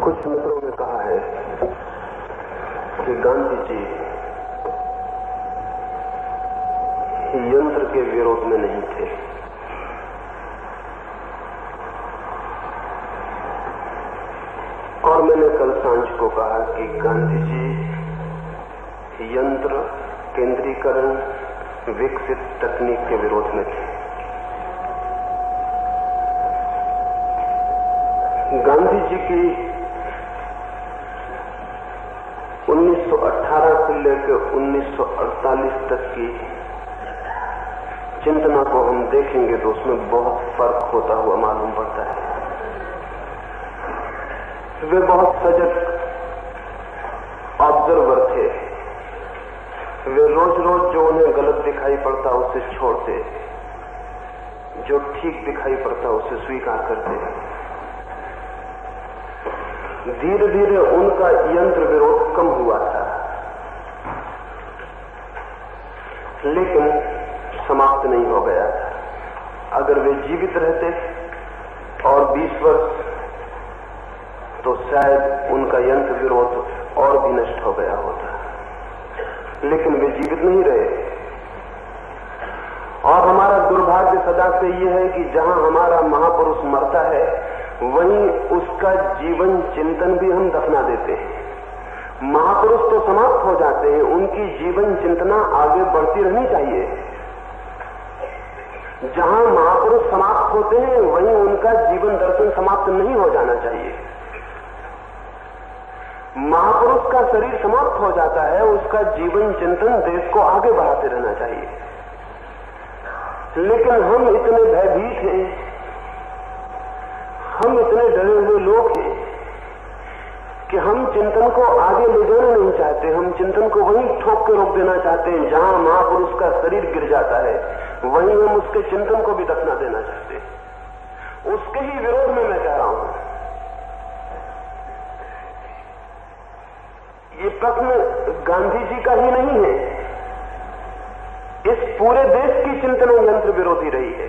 कुछ मित्रों ने कहा है कि गांधी जी यंत्र के विरोध में नहीं थे। और मैंने कल सांझ को कहा कि गांधी जी यंत्र, केंद्रीकरण, विकसित तकनीक के विरोध में थे। गांधी जी की 1918 से लेकर 1948 तक की चिंतना को हम देखेंगे तो उसमें बहुत फर्क होता हुआ मालूम पड़ता है। वे बहुत सजग ऑब्जर्वर थे। वे रोज रोज जो उन्हें गलत दिखाई पड़ता उसे छोड़ते, जो ठीक दिखाई पड़ता उसे स्वीकार करते। धीरे धीरे उनका यंत्र विरोध कम हुआ था, लेकिन समाप्त नहीं हो गया था। अगर वे जीवित रहते और 20 वर्ष तो शायद उनका यंत्र विरोध और भी नष्ट हो गया होता, लेकिन वे जीवित नहीं रहे। और हमारा दुर्भाग्य सदा से यह है कि जहां हमारा महापुरुष मरता है वहीं उसका जीवन चिंतन भी हम दफना देते हैं। महापुरुष तो समाप्त हो जाते हैं, उनकी जीवन चिंतना आगे बढ़ती रहनी चाहिए। जहां महापुरुष समाप्त होते हैं वहीं उनका जीवन दर्शन समाप्त नहीं हो जाना चाहिए। महापुरुष का शरीर समाप्त हो जाता है, उसका जीवन चिंतन देश को आगे बढ़ाते रहना चाहिए। लेकिन हम इतने भयभीत हैं, हम इतने डरे हुए लोग हैं कि हम चिंतन को आगे ले जाना नहीं चाहते। हम चिंतन को वहीं ठोक के रोक देना चाहते हैं। जहां महापुरुष का शरीर गिर जाता है वहीं हम उसके चिंतन को भी दफना देना चाहते हैं। उसके ही विरोध में मैं कह रहा हूं। ये प्रश्न गांधी जी का ही नहीं है, इस पूरे देश की चिंतना यंत्र विरोधी रही है।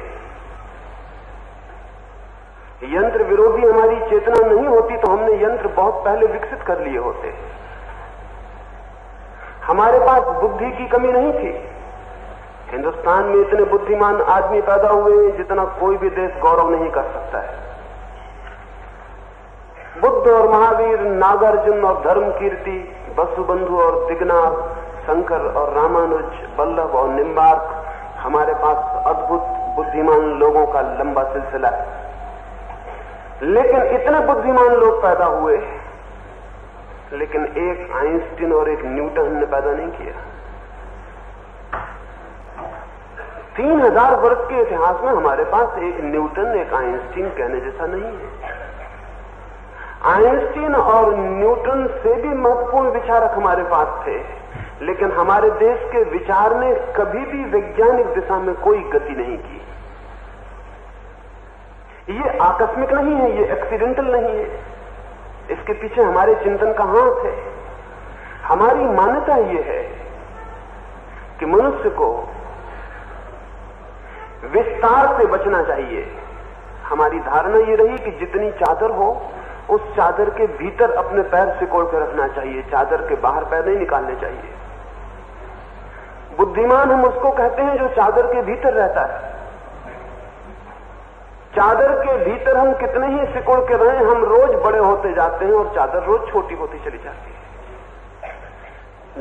यंत्र विरोधी हमारी चेतना नहीं होती तो हमने यंत्र बहुत पहले विकसित कर लिए होते। हमारे पास बुद्धि की कमी नहीं थी। हिंदुस्तान में इतने बुद्धिमान आदमी पैदा हुए हैं जितना कोई भी देश गौरव नहीं कर सकता है। बुद्ध और महावीर, नागार्जुन और धर्मकीर्ति, वसुबंधु और दिगनाथ, शंकर और रामानुज, वल्लभ और निम्बार्क, हमारे पास अद्भुत बुद्धिमान लोगों का लंबा सिलसिला है। लेकिन इतने बुद्धिमान लोग पैदा हुए, लेकिन एक आइंस्टीन और एक न्यूटन ने पैदा नहीं किया। 3000 वर्ष के इतिहास में हमारे पास एक न्यूटन, एक आइंस्टीन कहने जैसा नहीं है। आइंस्टीन और न्यूटन से भी महत्वपूर्ण विचारक हमारे पास थे, लेकिन हमारे देश के विचार ने कभी भी वैज्ञानिक दिशा में कोई गति नहीं की। ये आकस्मिक नहीं है, ये एक्सीडेंटल नहीं है। इसके पीछे हमारे चिंतन का हाथ है। हमारी मान्यता ये है कि मनुष्य को विस्तार से बचना चाहिए। हमारी धारणा ये रही कि जितनी चादर हो उस चादर के भीतर अपने पैर सिकोड़ कर रखना चाहिए, चादर के बाहर पैर नहीं निकालने चाहिए। बुद्धिमान हम उसको कहते हैं जो चादर के भीतर रहता है। चादर के भीतर हम कितने ही सिकुड़ के रहें, हम रोज बड़े होते जाते हैं और चादर रोज छोटी होती चली जाती है।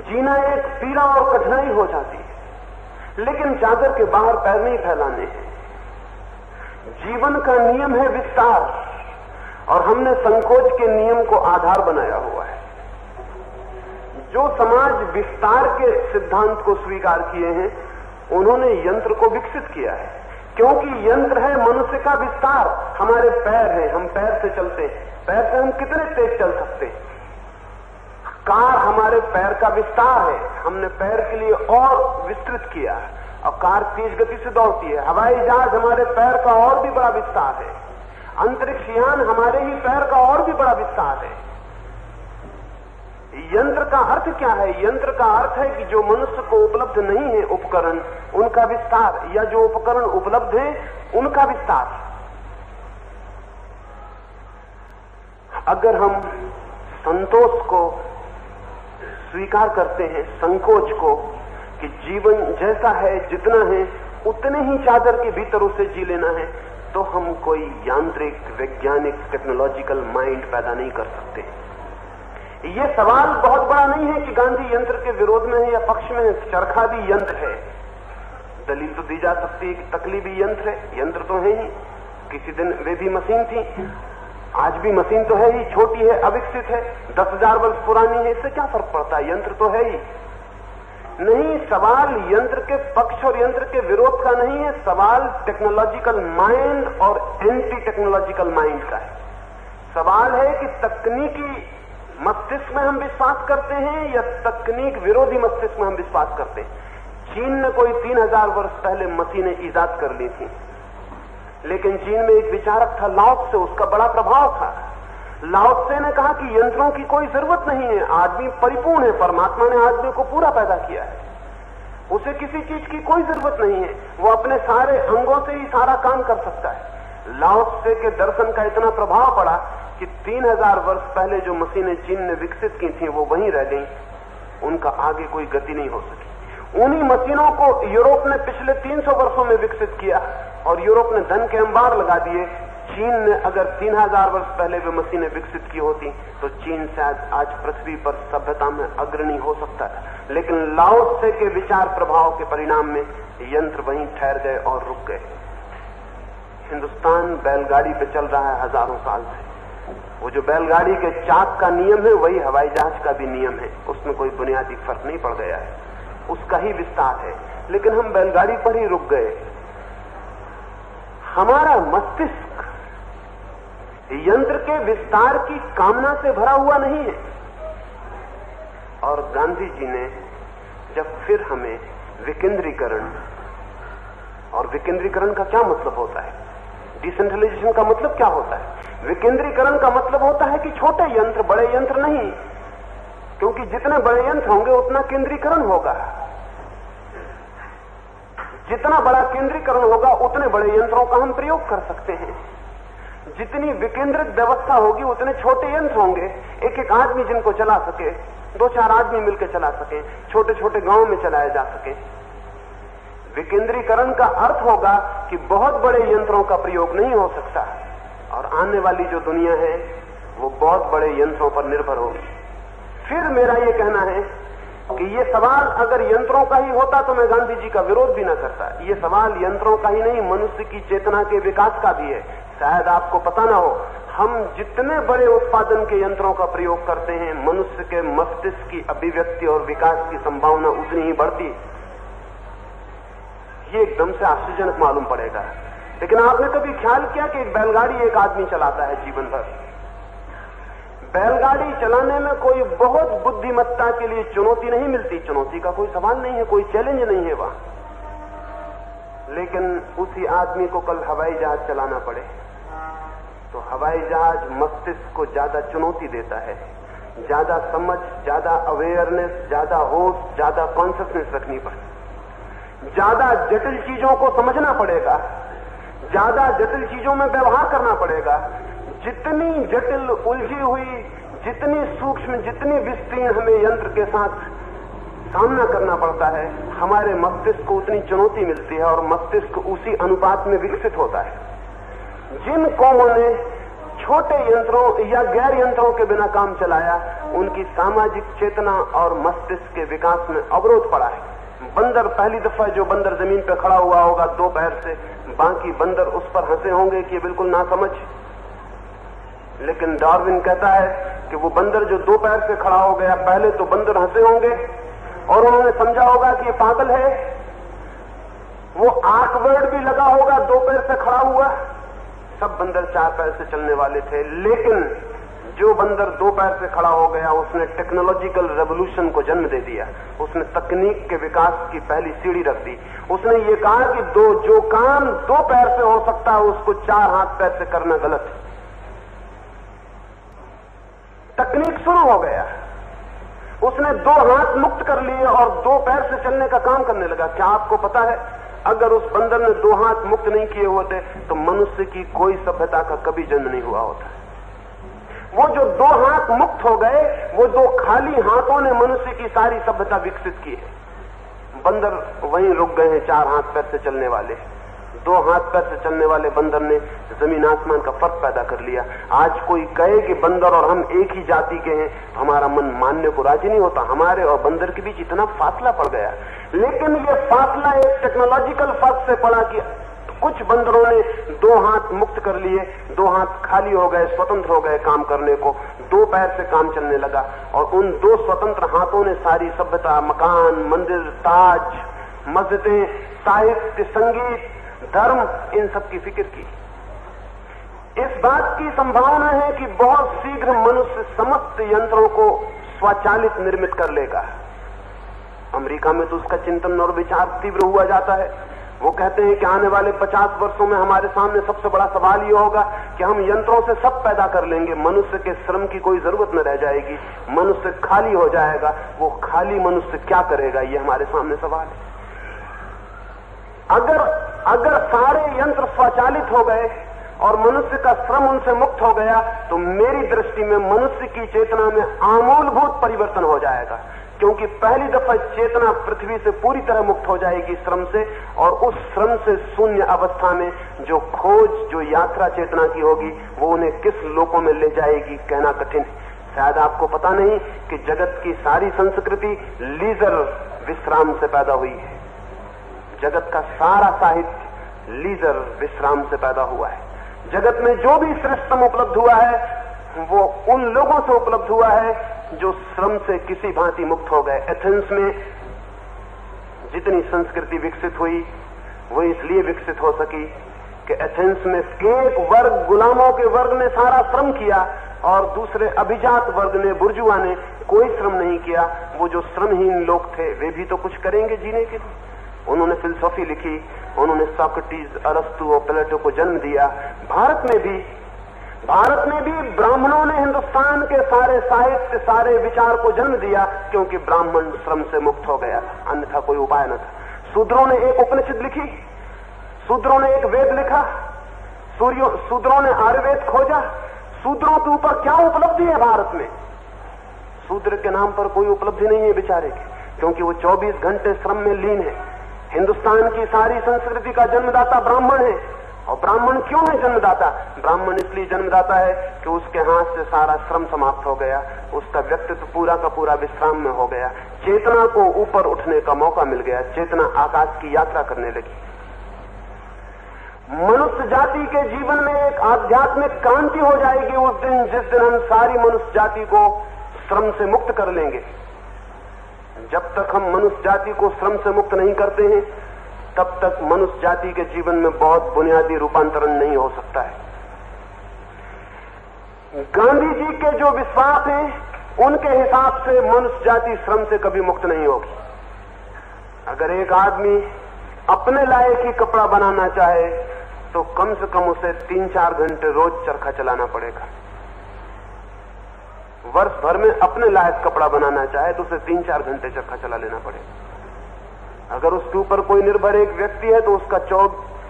जीना एक पीड़ा और कठिनाई हो जाती है, लेकिन चादर के बाहर पैर नहीं फैलाने हैं। जीवन का नियम है विस्तार, और हमने संकोच के नियम को आधार बनाया हुआ है। जो समाज विस्तार के सिद्धांत को स्वीकार किए हैं उन्होंने यंत्र को विकसित किया है, क्योंकि यंत्र है मनुष्य का विस्तार। हमारे पैर हैं, हम पैर से चलते हैं। पैर से हम कितने तेज चल सकते हैं? कार हमारे पैर का विस्तार है, हमने पैर के लिए और विस्तृत किया और कार तेज गति से दौड़ती है। हवाई जहाज हमारे पैर का और भी बड़ा विस्तार है। अंतरिक्ष यान हमारे ही पैर का और भी बड़ा विस्तार है। यंत्र का अर्थ क्या है? यंत्र का अर्थ है कि जो मनुष्य को उपलब्ध नहीं है उपकरण, उनका विस्तार, या जो उपकरण उपलब्ध है उनका विस्तार। अगर हम संतोष को स्वीकार करते हैं, संकोच को, कि जीवन जैसा है, जितना है उतने ही चादर के भीतर उसे जी लेना है, तो हम कोई यांत्रिक, वैज्ञानिक, टेक्नोलॉजिकल माइंड पैदा नहीं कर सकते। ये सवाल बहुत बड़ा नहीं है कि गांधी यंत्र के विरोध में है या पक्ष में है। चरखा भी यंत्र है। दलील तो दी जा सकती है कि तकली भी यंत्र है, यंत्र तो है ही। किसी दिन वे भी मशीन थी, आज भी मशीन तो है ही, छोटी है, अविकसित है, 10,000 वर्ष पुरानी है, इससे क्या फर्क पड़ता है, यंत्र तो है ही। नहीं, सवाल यंत्र के पक्ष और यंत्र के विरोध का नहीं है, सवाल टेक्नोलॉजिकल माइंड और एंटी टेक्नोलॉजिकल माइंड का है। सवाल है कि तकनीकी मस्तिष्क में हम विश्वास करते हैं या तकनीक विरोधी मस्तिष्क में हम विश्वास करते हैं। चीन ने कोई 3000 वर्ष पहले मशीनें ईजाद कर ली थी, लेकिन चीन में एक विचारक था लाओ त्से, उसका बड़ा प्रभाव था। लाओ त्से ने कहा कि यंत्रों की कोई जरूरत नहीं है, आदमी परिपूर्ण है, परमात्मा ने आदमी को पूरा पैदा किया है, उसे किसी चीज की कोई जरूरत नहीं है, वो अपने सारे अंगों से ही सारा काम कर सकता है। लाओ त्से के दर्शन का इतना प्रभाव पड़ा कि 3000 वर्ष पहले जो मशीनें चीन ने विकसित की थी वो वहीं रह गई, उनका आगे कोई गति नहीं हो सकी। उन्हीं मशीनों को यूरोप ने पिछले 300 वर्षों में विकसित किया और यूरोप ने धन के अंबार लगा दिए। चीन ने अगर 3000 वर्ष पहले वे मशीनें विकसित की होती तो चीन शायद आज पृथ्वी पर सभ्यता में अग्रणी हो सकता था, लेकिन लाओ त्से के विचार प्रभाव के परिणाम में यंत्र वहीं ठहर गए और रुक गए। हिंदुस्तान बैलगाड़ी पे चल रहा है हजारों साल से। वो जो बैलगाड़ी के चाक का नियम है वही हवाई जहाज का भी नियम है, उसमें कोई बुनियादी फर्क नहीं पड़ गया है, उसका ही विस्तार है, लेकिन हम बैलगाड़ी पर ही रुक गए। हमारा मस्तिष्क यंत्र के विस्तार की कामना से भरा हुआ नहीं है। और गांधी जी ने जब फिर हमें विकेंद्रीकरण, और विकेंद्रीकरण का क्या मतलब होता है, डिसेंट्रलाइजेशन का मतलब क्या होता है, विकेंद्रीकरण का मतलब होता है कि छोटे यंत्र, बड़े यंत्र नहीं, क्योंकि जितने बड़े यंत्र होंगे उतना केंद्रीकरण होगा, जितना बड़ा केंद्रीकरण होगा उतने बड़े यंत्रों का हम प्रयोग कर सकते हैं। जितनी विकेंद्रित व्यवस्था होगी उतने छोटे यंत्र होंगे, एक एक आदमी जिनको चला सके, 2-4 आदमी मिलकर चला सके, छोटे छोटे गांव में चलाए जा सके। विकेंद्रीकरण का अर्थ होगा कि बहुत बड़े यंत्रों का प्रयोग नहीं हो सकता, और आने वाली जो दुनिया है वो बहुत बड़े यंत्रों पर निर्भर होगी। फिर मेरा ये कहना है कि ये सवाल अगर यंत्रों का ही होता तो मैं गांधी जी का विरोध भी ना करता। ये सवाल यंत्रों का ही नहीं, मनुष्य की चेतना के विकास का भी है। शायद आपको पता ना हो, हम जितने बड़े उत्पादन के यंत्रों का प्रयोग करते हैं, मनुष्य के मस्तिष्क की अभिव्यक्ति और विकास की संभावना उतनी ही बढ़ती। ये एकदम से आश्चर्यजनक मालूम पड़ेगा, लेकिन आपने कभी ख्याल किया कि एक बैलगाड़ी एक आदमी चलाता है जीवन भर? बैलगाड़ी चलाने में कोई बहुत बुद्धिमत्ता के लिए चुनौती नहीं मिलती, चुनौती का कोई सवाल नहीं है, कोई चैलेंज नहीं है वहां। लेकिन उसी आदमी को कल हवाई जहाज चलाना पड़े तो हवाई जहाज मस्तिष्क को ज्यादा चुनौती देता है, ज्यादा समझ, ज्यादा अवेयरनेस, ज्यादा होश, ज्यादा कॉन्शियसनेस रखनी पड़े, ज्यादा जटिल चीजों को समझना पड़ेगा, ज्यादा जटिल चीजों में व्यवहार करना पड़ेगा। जितनी जटिल, उलझी हुई, जितनी सूक्ष्म, जितनी विस्तीर्ण हमें यंत्र के साथ सामना करना पड़ता है, हमारे मस्तिष्क को उतनी चुनौती मिलती है और मस्तिष्क उसी अनुपात में विकसित होता है। जिन कौमों ने छोटे यंत्रों या गैर यंत्रों के बिना काम चलाया, उनकी सामाजिक चेतना और मस्तिष्क के विकास में अवरोध पड़ा है। बंदर, पहली दफा जो बंदर जमीन पर खड़ा हुआ होगा 2 पैर से, बाकी बंदर उस पर हंसे होंगे कि बिल्कुल नासमझ। लेकिन डार्विन कहता है कि वो बंदर जो 2 पैर से खड़ा हो गया, पहले तो बंदर हंसे होंगे और उन्होंने समझा होगा कि ये पागल है। वो ऑकवर्ड भी लगा होगा, 2 पैर से खड़ा हुआ। सब बंदर 4 पैर से चलने वाले थे, लेकिन जो बंदर 2 पैर से खड़ा हो गया उसने टेक्नोलॉजिकल रेवोल्यूशन को जन्म दे दिया। उसने तकनीक के विकास की पहली सीढ़ी रख दी। उसने ये कहा कि जो काम 2 पैर से हो सकता है उसको 4 हाथ पैर से करना गलत है। तकनीक शुरू हो गया, उसने 2 हाथ मुक्त कर लिए और 2 पैर से चलने का काम करने लगा। क्या आपको पता है, अगर उस बंदर ने 2 हाथ मुक्त नहीं किए होते तो मनुष्य की कोई सभ्यता का कभी जन्म नहीं हुआ होता। वो जो 2 हाथ मुक्त हो गए, वो 2 खाली हाथों ने मनुष्य की सारी सभ्यता विकसित की है। बंदर वहीं रुक गए हैं 4 हाथ पैर से चलने वाले। 2 हाथ पैर से चलने वाले बंदर ने जमीन आसमान का फर्क पैदा कर लिया। आज कोई कहे कि बंदर और हम एक ही जाति के हैं तो हमारा मन मानने को राजी नहीं होता। हमारे और बंदर के बीच इतना फासला पड़ गया, लेकिन ये फासला एक टेक्नोलॉजिकल फर्क से पड़ा कि कुछ बंदरों ने 2 हाथ मुक्त कर लिए, 2 हाथ खाली हो गए, स्वतंत्र हो गए काम करने को, 2 पैर से काम चलने लगा। और उन 2 स्वतंत्र हाथों ने सारी सभ्यता, मकान, मंदिर, ताज, मस्जिदें, साहित्य, संगीत, धर्म, इन सब की फिक्र की। इस बात की संभावना है कि बहुत शीघ्र मनुष्य समस्त यंत्रों को स्वचालित निर्मित कर लेगा। अमेरिका में तो उसका चिंतन और विचार तीव्र हुआ जाता है। वो कहते हैं कि आने वाले 50 वर्षों में हमारे सामने सबसे बड़ा सवाल ये होगा कि हम यंत्रों से सब पैदा कर लेंगे, मनुष्य के श्रम की कोई जरूरत न रह जाएगी, मनुष्य खाली हो जाएगा। वो खाली मनुष्य क्या करेगा, ये हमारे सामने सवाल है। अगर सारे यंत्र स्वचालित हो गए और मनुष्य का श्रम उनसे मुक्त हो गया तो मेरी दृष्टि में मनुष्य की चेतना में आमूलभूत परिवर्तन हो जाएगा, क्योंकि पहली दफा चेतना पृथ्वी से पूरी तरह मुक्त हो जाएगी श्रम से, और उस श्रम से शून्य अवस्था में जो खोज, जो यात्रा चेतना की होगी, वो उन्हें किस लोकों में ले जाएगी कहना कठिन है। शायद आपको पता नहीं कि जगत की सारी संस्कृति लीजर विश्राम से पैदा हुई है। जगत का सारा साहित्य लीजर विश्राम से पैदा हुआ है। जगत में जो भी श्रेष्ठतम उपलब्ध हुआ है वो उन लोगों से उपलब्ध हुआ है जो श्रम से किसी भांति मुक्त हो गए। एथेंस में जितनी संस्कृति विकसित हुई वो इसलिए विकसित हो सकी कि एथेंस में एक वर्ग, गुलामों के वर्ग ने सारा श्रम किया और दूसरे अभिजात वर्ग ने, बुर्जुआ ने कोई श्रम नहीं किया। वो जो श्रमहीन लोग थे वे भी तो कुछ करेंगे जीने के लिए। उन्होंने फिलसफी लिखी, उन्होंने सोक्रेटिस, अरस्तु और प्लेटो को जन्म दिया। भारत में भी ब्राह्मणों ने हिंदुस्तान के सारे साहित्य, सारे विचार को जन्म दिया, क्योंकि ब्राह्मण श्रम से मुक्त हो गया, अन्यथा कोई उपाय न था। शूद्रों ने एक उपनिषद लिखी, शूद्रों ने एक वेद लिखा, शूद्रों ने आयुर्वेद खोजा। शूद्रों के ऊपर क्या उपलब्धि है भारत में? शूद्र के नाम पर कोई उपलब्धि नहीं है बेचारे की, क्योंकि वो 24 घंटे श्रम में लीन है। हिंदुस्तान की सारी संस्कृति का जन्मदाता ब्राह्मण है। और ब्राह्मण क्यों है जन्मदाता? ब्राह्मण इसलिए जन्मदाता है कि उसके हाथ से सारा श्रम समाप्त हो गया, उसका व्यक्तित्व पूरा का पूरा विश्राम में हो गया, चेतना को ऊपर उठने का मौका मिल गया, चेतना आकाश की यात्रा करने लगी। मनुष्य जाति के जीवन में एक आध्यात्मिक क्रांति हो जाएगी उस दिन जिस दिन हम सारी मनुष्य जाति को श्रम से मुक्त कर लेंगे। जब तक हम मनुष्य जाति को श्रम से मुक्त नहीं करते हैं तब तक मनुष्य जाति के जीवन में बहुत बुनियादी रूपांतरण नहीं हो सकता है। गांधी जी के जो विश्वास हैं उनके हिसाब से मनुष्य जाति श्रम से कभी मुक्त नहीं होगी। अगर एक आदमी अपने लायक ही कपड़ा बनाना चाहे तो कम से कम उसे 3-4 घंटे रोज चरखा चलाना पड़ेगा। वर्ष भर में अपने लायक कपड़ा बनाना चाहे तो उसे 3-4 घंटे चरखा चला लेना पड़ेगा। अगर उसके ऊपर कोई निर्भर एक व्यक्ति है तो उसका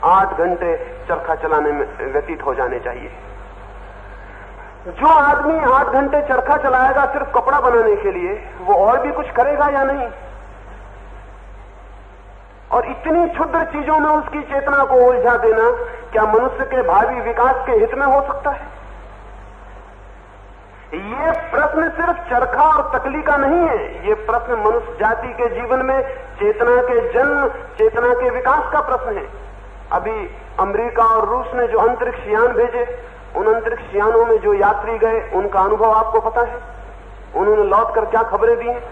8 घंटे चरखा चलाने में व्यतीत हो जाने चाहिए। जो आदमी 8 घंटे चरखा चलाएगा सिर्फ कपड़ा बनाने के लिए, वो और भी कुछ करेगा या नहीं? और इतनी क्षुद्र चीजों में उसकी चेतना को उलझा देना क्या मनुष्य के भावी विकास के हित में हो सकता है? ये प्रश्न सिर्फ चरखा और तकली का नहीं है, ये प्रश्न मनुष्य जाति के जीवन में चेतना के जन्म, चेतना के विकास का प्रश्न है। अभी अमेरिका और रूस ने जो अंतरिक्ष यान भेजे, उन अंतरिक्ष यानों में जो यात्री गए उनका अनुभव आपको पता है। उन्होंने लौटकर क्या खबरें दी हैं?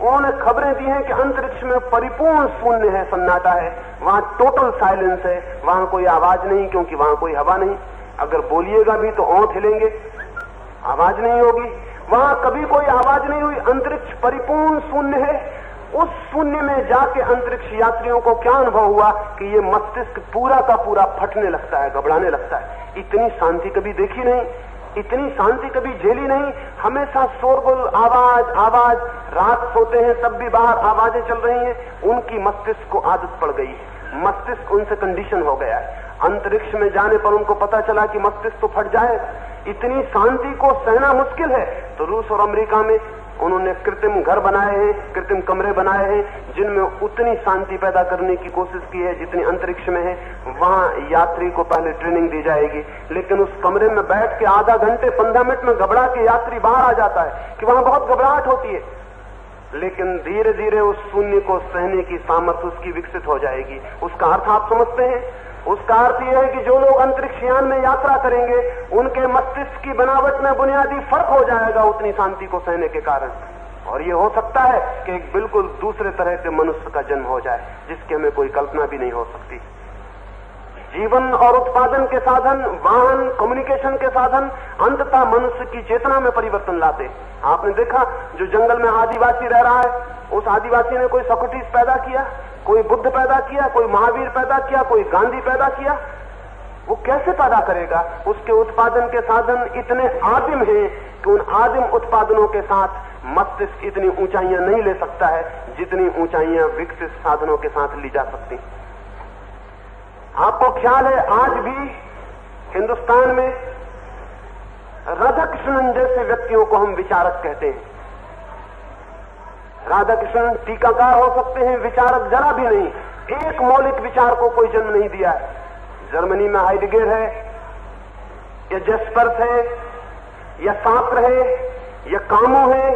उन्होंने खबरें दी हैं कि अंतरिक्ष में परिपूर्ण शून्य है, सन्नाटा है, वहां टोटल साइलेंस है, वहां कोई आवाज नहीं क्योंकि वहां कोई हवा नहीं। अगर बोलिएगा भी तो ओंठ हिलेंगे, आवाज नहीं होगी। वहां कभी कोई आवाज नहीं हुई, अंतरिक्ष परिपूर्ण शून्य है। उस शून्य में जाके अंतरिक्ष यात्रियों को क्या अनुभव हुआ कि ये मस्तिष्क पूरा का पूरा फटने लगता है, घबराने लगता है। इतनी शांति कभी देखी नहीं, इतनी शांति कभी झेली नहीं। हमेशा शोरगुल, आवाज आवाज, रात सोते हैं तब भी बाहर आवाजें चल रही हैं। उनकी मस्तिष्क को आदत पड़ गई है, मस्तिष्क उनसे कंडीशन हो गया है। अंतरिक्ष में जाने पर उनको पता चला कि मस्तिष्क तो फट जाएगा, इतनी शांति को सहना मुश्किल है। तो रूस और अमेरिका में उन्होंने कृत्रिम घर बनाए हैं, कृत्रिम कमरे बनाए हैं, जिनमें उतनी शांति पैदा करने की कोशिश की है जितनी अंतरिक्ष में है। वहां यात्री को पहले ट्रेनिंग दी जाएगी, लेकिन उस कमरे में बैठ के आधा घंटे 15 मिनट में घबरा के यात्री बाहर आ जाता है कि वहां बहुत घबराहट होती है। लेकिन धीरे धीरे उस शून्य को सहने की सामर्थ्य उसकी विकसित हो जाएगी। उसका अर्थ आप समझते हैं? उसका अर्थ यह है कि जो लोग अंतरिक्ष यान में यात्रा करेंगे उनके मस्तिष्क की बनावट में बुनियादी फर्क हो जाएगा उतनी शांति को सहने के कारण। और ये हो सकता है कि एक बिल्कुल दूसरे तरह के मनुष्य का जन्म हो जाए जिसकी हमें कोई कल्पना भी नहीं हो सकती। जीवन और उत्पादन के साधन, वाहन, कम्युनिकेशन के साधन अंततः मनुष्य की चेतना में परिवर्तन लाते। आपने देखा जो जंगल में आदिवासी रह रहा है, उस आदिवासी ने कोई सोक्रेटिस पैदा किया, कोई बुद्ध पैदा किया, कोई महावीर पैदा किया, कोई गांधी पैदा किया। वो कैसे पैदा करेगा? उसके उत्पादन के साधन इतने आदिम हैं कि उन आदिम उत्पादनों के साथ मस्तिष्क इतनी ऊंचाइयां नहीं ले सकता है जितनी ऊंचाइयां विकसित साधनों के साथ ली जा सकती। आपको ख्याल है आज भी हिंदुस्तान में राधा कृष्णन जैसे व्यक्तियों को हम विचारक कहते हैं। राधा कृष्णन टीकाकार हो सकते हैं, विचारक जरा भी नहीं। एक मौलिक विचार को कोई जन्म नहीं दिया है। जर्मनी में हाइडेगर है या जेस्पर्स है या सार्त्र है या कामो है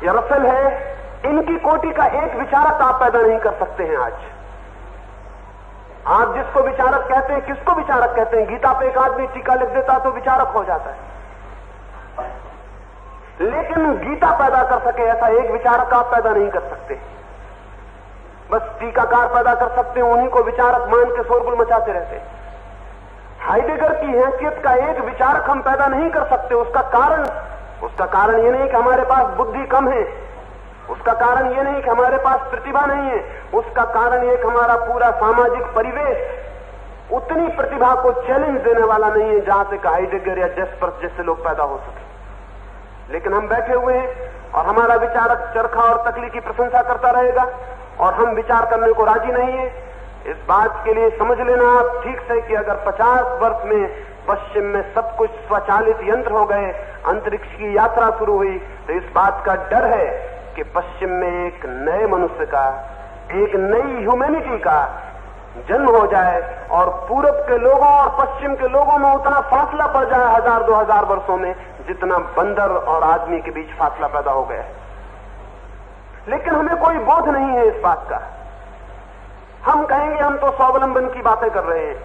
या रसेल है, इनकी कोटि का एक विचारक आप पैदा नहीं कर सकते हैं। आज आप जिसको विचारक कहते हैं, किसको विचारक कहते हैं? गीता पे एक आदमी टीका लिख देता तो विचारक हो जाता है, लेकिन गीता पैदा कर सके ऐसा एक विचारक आप पैदा नहीं कर सकते। बस टीकाकार पैदा कर सकते हैं, उन्हीं को विचारक मान के शोरगुल मचाते रहते। हाइडेगर की हैसियत का एक विचारक हम पैदा नहीं कर सकते। उसका कारण ये नहीं कि हमारे पास बुद्धि कम है, उसका कारण ये नहीं कि हमारे पास प्रतिभा नहीं है, उसका कारण ये कि हमारा पूरा सामाजिक परिवेश उतनी प्रतिभा को चैलेंज देने वाला नहीं है जहां से हाइडेगर या जेस्पर्स जैसे लोग पैदा हो सके। लेकिन हम बैठे हुए हैं और हमारा विचारक चरखा और तकली की प्रशंसा करता रहेगा और हम विचार करने को राजी नहीं है। इस बात के लिए समझ लेना आप ठीक से कि अगर 50 वर्ष में पश्चिम में सब कुछ स्वचालित यंत्र हो गए, अंतरिक्ष की यात्रा शुरू हुई, तो इस बात का डर है कि पश्चिम में एक नए मनुष्य का, एक नई ह्यूमैनिटी का जन्म हो जाए और पूरब के लोगों और पश्चिम के लोगों में उतना फासला पड़ जाए 1000-2000 वर्षों में जितना बंदर और आदमी के बीच फासला पैदा हो गया। लेकिन हमें कोई बोध नहीं है इस बात का। हम कहेंगे हम तो स्वावलंबन की बातें कर रहे हैं,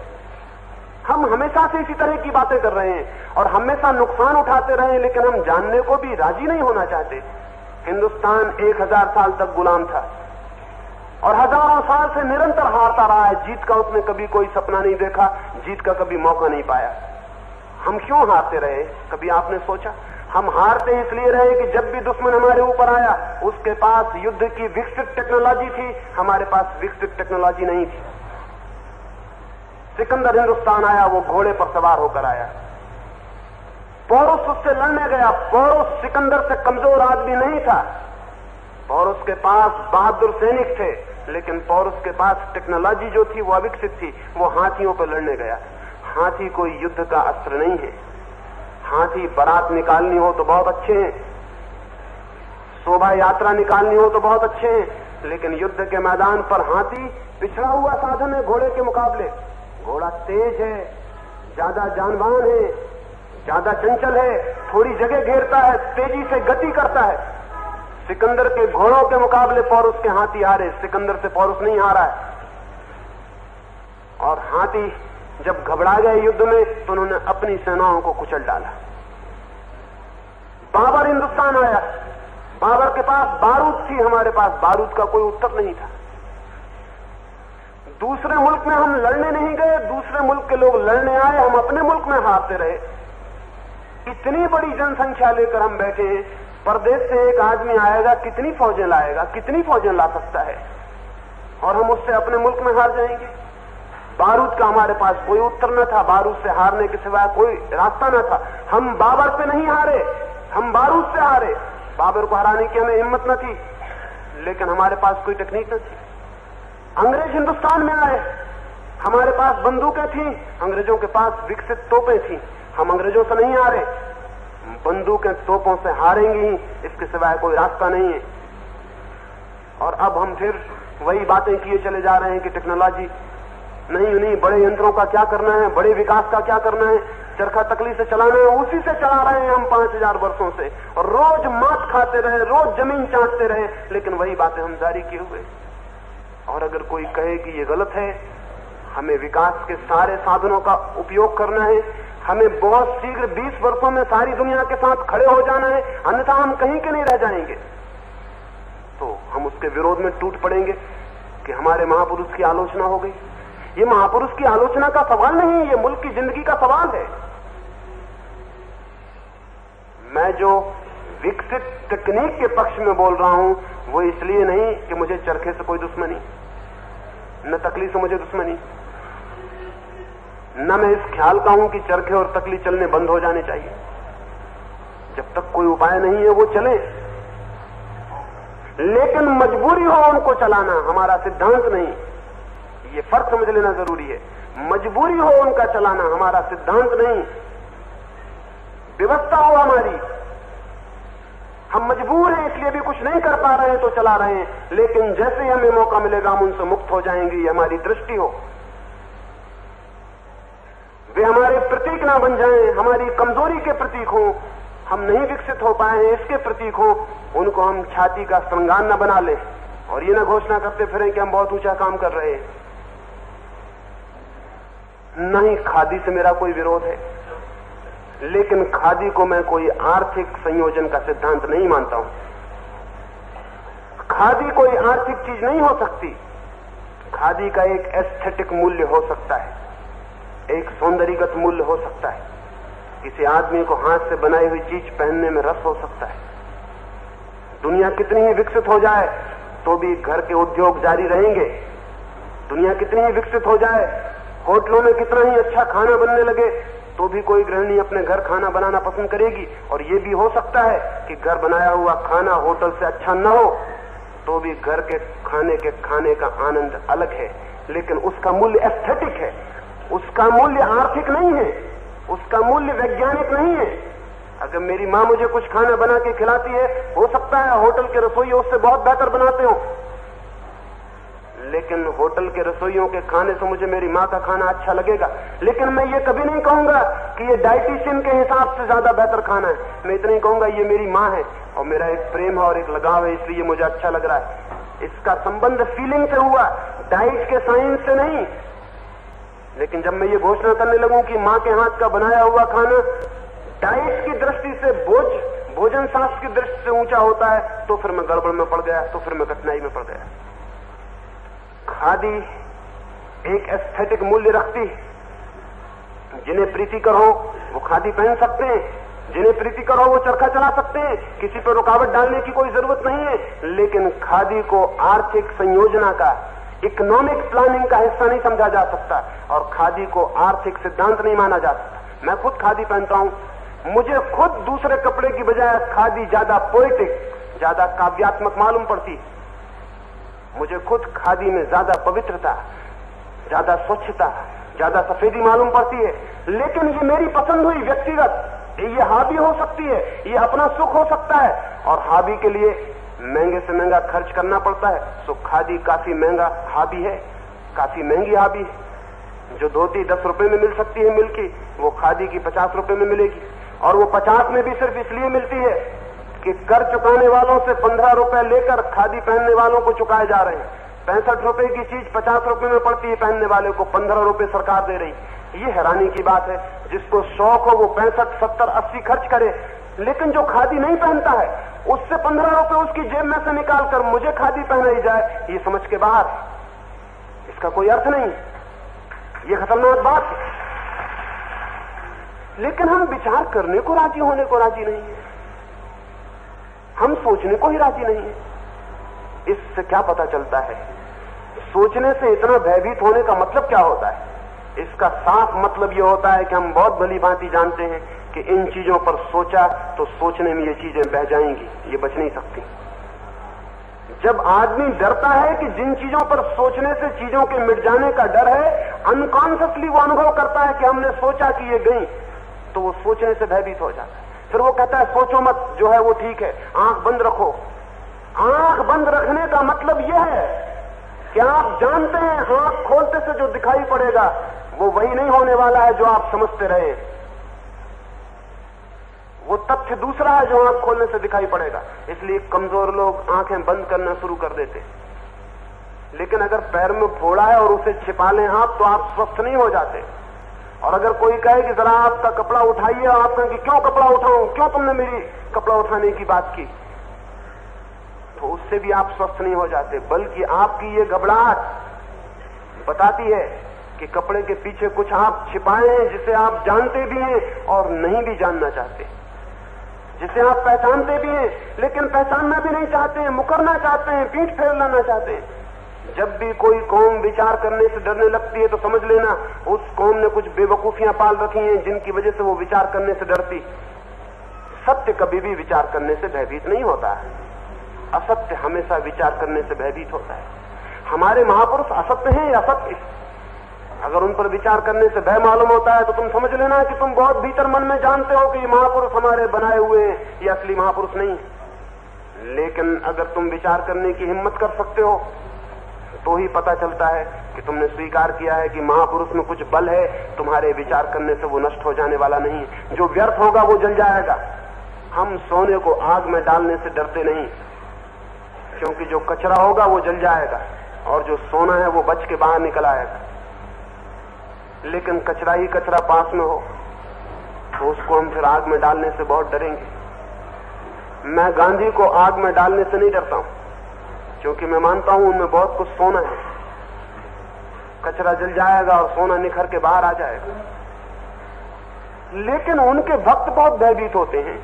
हम हमेशा से इसी तरह की बातें कर रहे हैं और हमेशा नुकसान उठाते रहे, लेकिन हम जानने को भी राजी नहीं होना चाहते। हिंदुस्तान 1000 साल तक गुलाम था और हजारों साल से निरंतर हारता रहा है। जीत का उसने कभी कोई सपना नहीं देखा, जीत का कभी मौका नहीं पाया। हम क्यों हारते रहे? कभी आपने सोचा? हम हारते इसलिए रहे कि जब भी दुश्मन हमारे ऊपर आया उसके पास युद्ध की विकसित टेक्नोलॉजी थी, हमारे पास विकसित टेक्नोलॉजी नहीं थी। सिकंदर हिंदुस्तान आया, वो घोड़े पर सवार होकर आया, पोरुस उससे लड़ने गया। पोरुस सिकंदर से कमजोर आदमी नहीं था, पोरुस के पास बहादुर सैनिक थे, लेकिन पोरुस के पास टेक्नोलॉजी जो थी वो अविकसित थी। वो हाथियों पर लड़ने गया। हाथी कोई युद्ध का अस्त्र नहीं है। हाथी बारात निकालनी हो तो बहुत अच्छे हैं, शोभा यात्रा निकालनी हो तो बहुत अच्छे हैं, लेकिन युद्ध के मैदान पर हाथी पिछड़ा हुआ साधन है घोड़े के मुकाबले। घोड़ा तेज है, ज्यादा जानवान है, ज्यादा चंचल है, थोड़ी जगह घेरता है, तेजी से गति करता है। सिकंदर के घोड़ों के मुकाबले पोरुस के हाथी हारे, सिकंदर से पोरुस नहीं हारा है। और हाथी जब घबरा गए युद्ध में तो उन्होंने अपनी सेनाओं को कुचल डाला। बाबर हिंदुस्तान आया, बाबर के पास बारूद थी, हमारे पास बारूद का कोई उत्तर नहीं था। दूसरे मुल्क में हम लड़ने नहीं गए, दूसरे मुल्क के लोग लड़ने आए, हम अपने मुल्क में हारते रहे। इतनी बड़ी जनसंख्या लेकर हम बैठे हैं, परदेश से एक आदमी आएगा, कितनी फौजें लाएगा, कितनी फौजें ला सकता है, और हम उससे अपने मुल्क में हार जाएंगे। बारूद का हमारे पास कोई उत्तर न था, बारूद से हारने के सिवाय कोई रास्ता न था। हम बाबर से नहीं हारे, हम बारूद से हारे। बाबर को हराने की हमें हिम्मत न थी, लेकिन हमारे पास कोई टेक्निक न थी। अंग्रेज हिंदुस्तान में आए, हमारे पास बंदूकें थी, अंग्रेजों के पास विकसित तोपें थी। हम अंग्रेजों से नहीं हारे, बंदूकें तोपों से हारेंगी ही, इसके सिवाय कोई रास्ता नहीं है। और अब हम फिर वही बातें किए चले जा रहे हैं कि टेक्नोलॉजी नहीं, बड़े यंत्रों का क्या करना है, बड़े विकास का क्या करना है, चरखा तकली से चलाना है, उसी से चला रहे हैं हम 5000 वर्षों से, और रोज मात खाते रहे, रोज जमीन चाटते रहे, लेकिन वही बातें हम जारी किए हुए। और अगर कोई कहे कि ये गलत है, हमें विकास के सारे साधनों का उपयोग करना है, हमें बहुत शीघ्र 20 वर्षों में सारी दुनिया के साथ खड़े हो जाना है, अन्यथा हम कहीं के नहीं रह जाएंगे, तो हम उसके विरोध में टूट पड़ेंगे कि हमारे महापुरुष की आलोचना हो गई। ये महापुरुष की आलोचना का सवाल नहीं, ये मुल्क की जिंदगी का सवाल है। मैं जो विकसित तकनीक के पक्ष में बोल रहा हूं वो इसलिए नहीं कि मुझे चरखे से कोई दुश्मनी, न तकली से मुझे दुश्मनी, न मैं इस ख्याल का हूं कि चरखे और तकली चलने बंद हो जाने चाहिए। जब तक कोई उपाय नहीं है वो चले, लेकिन मजबूरी हो उनको चलाना हमारा सिद्धांत नहीं। ये फर्क समझ लेना जरूरी है। मजबूरी हो उनका चलाना हमारा सिद्धांत नहीं, व्यवस्था हो हमारी, हम मजबूर हैं इसलिए भी कुछ नहीं कर पा रहे हैं तो चला रहे हैं, लेकिन जैसे ही हमें मौका मिलेगा हम उनसे मुक्त हो जाएंगे, ये हमारी दृष्टि हो। वे हमारे प्रतीक ना बन जाएं, हमारी कमजोरी के प्रतीक हो, हम नहीं विकसित हो पाए हैं इसके प्रतीक हो, उनको हम छाती का श्रृंगार न बना लें और ये ना घोषणा करते फिरें कि हम बहुत ऊंचा काम कर रहे हैं। नहीं, खादी से मेरा कोई विरोध है, लेकिन खादी को मैं कोई आर्थिक संयोजन का सिद्धांत नहीं मानता हूं। खादी कोई आर्थिक चीज नहीं हो सकती। खादी का एक एस्थेटिक मूल्य हो सकता है, एक सौंदर्यगत मूल्य हो सकता है, किसी आदमी को हाथ से बनाई हुई चीज पहनने में रस हो सकता है। दुनिया कितनी ही विकसित हो जाए तो भी घर के उद्योग जारी रहेंगे। दुनिया कितनी ही विकसित हो जाए, होटलों में कितना ही अच्छा खाना बनने लगे तो भी कोई गृहिणी अपने घर खाना बनाना पसंद करेगी। और ये भी हो सकता है कि घर बनाया हुआ खाना होटल से अच्छा न हो तो भी घर के खाने का आनंद अलग है, लेकिन उसका मूल्य एस्थेटिक है, उसका मूल्य आर्थिक नहीं है, उसका मूल्य वैज्ञानिक नहीं है। अगर मेरी मां मुझे कुछ खाना बना के खिलाती है, हो सकता है होटल के रसोइयों उससे बहुत बेहतर बनाते हो, लेकिन होटल के रसोइयों के खाने से मुझे मेरी मां का खाना अच्छा लगेगा। लेकिन मैं ये कभी नहीं कहूंगा कि ये डाइटिशियन के हिसाब से ज्यादा बेहतर खाना है। मैं इतना ही कहूंगा ये मेरी मां है और मेरा एक प्रेम है और एक लगाव है, इसलिए मुझे अच्छा लग रहा है। इसका संबंध फीलिंग से हुआ, डाइट के साइंस से नहीं। लेकिन जब मैं ये घोषणा करने लगूं कि मां के हाथ का बनाया हुआ खाना डाइट की दृष्टि से भोजन शास्त्र की दृष्टि से ऊंचा होता है, तो फिर मैं गड़बड़ में पड़ गया, तो फिर मैं कठिनाई में पड़ गया। खादी एक एस्थेटिक मूल्य रखती है। जिन्हें प्रीतिकर हो वो खादी पहन सकते हैं, जिन्हें प्रीतिकर हो वो चरखा चला सकते हैं, किसी पर रुकावट डालने की कोई जरूरत नहीं है। लेकिन खादी को आर्थिक संयोजना का, इकोनॉमिक प्लानिंग का हिस्सा नहीं समझा जा सकता और खादी को आर्थिक सिद्धांत नहीं माना जा सकता। मैं खुद खादी पहनता हूं, मुझे खुद दूसरे कपड़े की बजाय खादी ज्यादा पोएटिक, ज्यादा काव्यात्मक मालूम पड़ती। मुझे खुद खादी में ज्यादा पवित्रता, ज्यादा स्वच्छता, ज्यादा सफेदी मालूम पड़ती है। लेकिन ये मेरी पसंद हुई व्यक्तिगत, ये हॉबी हो सकती है, ये अपना सुख हो सकता है और हॉबी के लिए महंगे से महंगा खर्च करना पड़ता है। सो खादी काफी महंगा हॉबी है, काफी महंगी हॉबी है। जो धोती 10 रुपए में मिल सकती है मिल की, वो खादी की 50 रुपए में मिलेगी और वो 50 में भी सिर्फ इसलिए मिलती है कि कर चुकाने वालों से 15 रुपए लेकर खादी पहनने वालों को चुकाए जा रहे हैं। 65 रुपए की चीज 50 रुपए में पड़ती है, पहनने वाले को 15 रुपए सरकार दे रही। ये हैरानी की बात है। जिसको शौक हो वो 65, 70, 80 खर्च करे, लेकिन जो खादी नहीं पहनता है उससे 15 रुपए उसकी जेब में से निकालकर मुझे खादी पहनाई जाए, ये समझ के बाहर, इसका कोई अर्थ नहीं। ये खतरनाक बात है। लेकिन हम विचार करने को राजी होने को राजी नहीं है, हम सोचने को ही राजी नहीं है। इससे क्या पता चलता है? सोचने से इतना भयभीत होने का मतलब क्या होता है? इसका साफ मतलब यह होता है कि हम बहुत भली भांति जानते हैं कि इन चीजों पर सोचा तो सोचने में ये चीजें बह जाएंगी, ये बच नहीं सकती। जब आदमी डरता है कि जिन चीजों पर सोचने से चीजों के मिट जाने का डर है, अनकॉन्शियसली वो अनुभव करता है कि हमने सोचा कि ये गई, तो वो सोचने से भयभीत हो जाता है। फिर वो कहता है सोचो मत, जो है वो ठीक है, आंख बंद रखो। आंख बंद रखने का मतलब यह है कि आप जानते हैं आंख खोलते से जो दिखाई पड़ेगा वो वही नहीं होने वाला है जो आप समझते रहे। वो तथ्य दूसरा है जो आंख खोलने से दिखाई पड़ेगा। इसलिए कमजोर लोग आंखें बंद करना शुरू कर देते। लेकिन अगर पैर में फोड़ा है और उसे छिपा लें आप, तो आप स्वस्थ नहीं हो जाते। और अगर कोई कहे कि जरा आपका कपड़ा उठाइए, आप कहें कि क्यों कपड़ा उठाऊं, क्यों तुमने मेरी कपड़ा उठाने की बात की, तो उससे भी आप स्वस्थ नहीं हो जाते। बल्कि आपकी ये घबराहट बताती है कि कपड़े के पीछे कुछ आप छिपाए हैं जिसे आप जानते भी हैं और नहीं भी जानना चाहते, जिसे आप पहचानते भी हैं लेकिन पहचानना भी नहीं चाहते हैं, मुकरना चाहते हैं, पीठ फेर लाना चाहते हैं। जब भी कोई कौम विचार करने से डरने लगती है तो समझ लेना उस कौम ने कुछ बेवकूफियां पाल रखी हैं जिनकी वजह से वो विचार करने से डरती। सत्य कभी भी विचार करने से भयभीत नहीं होता है, असत्य हमेशा विचार करने से भयभीत होता है। हमारे महापुरुष असत्य हैं या सत्य? अगर उन पर विचार करने से भय मालूम होता है तो तुम समझ लेना कि तुम बहुत भीतर मन में जानते हो कि ये महापुरुष हमारे बनाए हुए हैं, ये असली महापुरुष नहीं है। लेकिन अगर तुम विचार करने की हिम्मत कर सकते हो तो ही पता चलता है कि तुमने स्वीकार किया है कि महापुरुष में कुछ बल है, तुम्हारे विचार करने से वो नष्ट हो जाने वाला नहीं है। जो व्यर्थ होगा वो जल जाएगा। हम सोने को आग में डालने से डरते नहीं, क्योंकि जो कचरा होगा वो जल जाएगा और जो सोना है वो बच के बाहर निकल आएगा। लेकिन कचरा ही कचरा पास में हो तो उसको हम फिर आग में डालने से बहुत डरेंगे। मैं गांधी को आग में डालने से नहीं डरता हूं, क्योंकि मैं मानता हूं उनमें बहुत कुछ सोना है। कचरा जल जाएगा और सोना निखर के बाहर आ जाएगा। लेकिन उनके भक्त बहुत भयभीत होते हैं।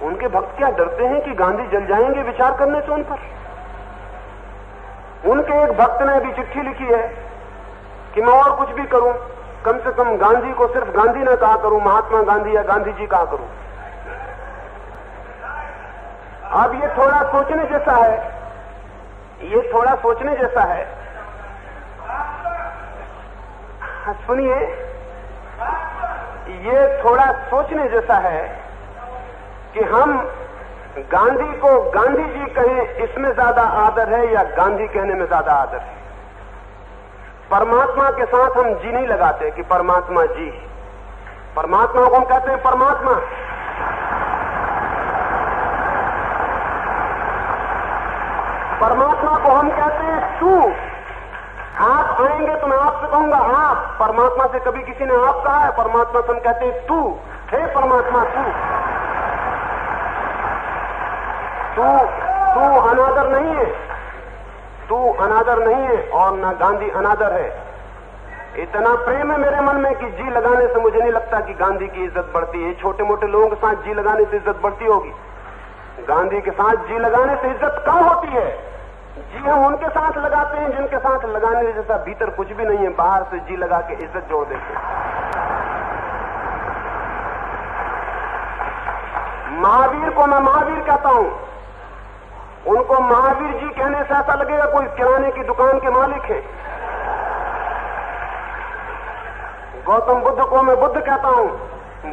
उनके भक्त क्या डरते हैं कि गांधी जल जाएंगे विचार करने से उन पर? उनके एक भक्त ने भी चिट्ठी लिखी है कि मैं और कुछ भी करूं, कम से कम गांधी को सिर्फ गांधी न कहा करूं, महात्मा गांधी या गांधी जी कहा करूं। अब ये थोड़ा सोचने जैसा है, ये थोड़ा सोचने जैसा है। सुनिए, ये थोड़ा सोचने जैसा है कि हम गांधी को गांधी जी कहें इसमें ज्यादा आदर है या गांधी कहने में ज्यादा आदर है। परमात्मा के साथ हम जी नहीं लगाते कि परमात्मा जी। परमात्मा को हम कहते हैं परमात्मा। परमात्मा को हम कहते हैं तू। आप आएंगे तो मैं आपसे कहूंगा आप। परमात्मा से कभी किसी ने आप कहा है? परमात्मा से हम कहते हैं तू। हे परमात्मा तू। तू अनादर नहीं है, तू अनादर नहीं है और ना गांधी अनादर है। इतना प्रेम है मेरे मन में कि जी लगाने से मुझे नहीं लगता कि गांधी की इज्जत बढ़ती है। छोटे मोटे लोगों के साथ जी लगाने से इज्जत बढ़ती होगी, गांधी के साथ जी लगाने से इज्जत कम होती है। जी हम उनके साथ लगाते हैं जिनके साथ लगाने जैसा भीतर कुछ भी नहीं है, बाहर से जी लगा के इज्जत जोड़ देते हैं। महावीर को मैं महावीर कहता हूं, उनको महावीर जी कहने से ऐसा लगेगा कोई किराने की दुकान के मालिक है। गौतम बुद्ध को मैं बुद्ध कहता हूं,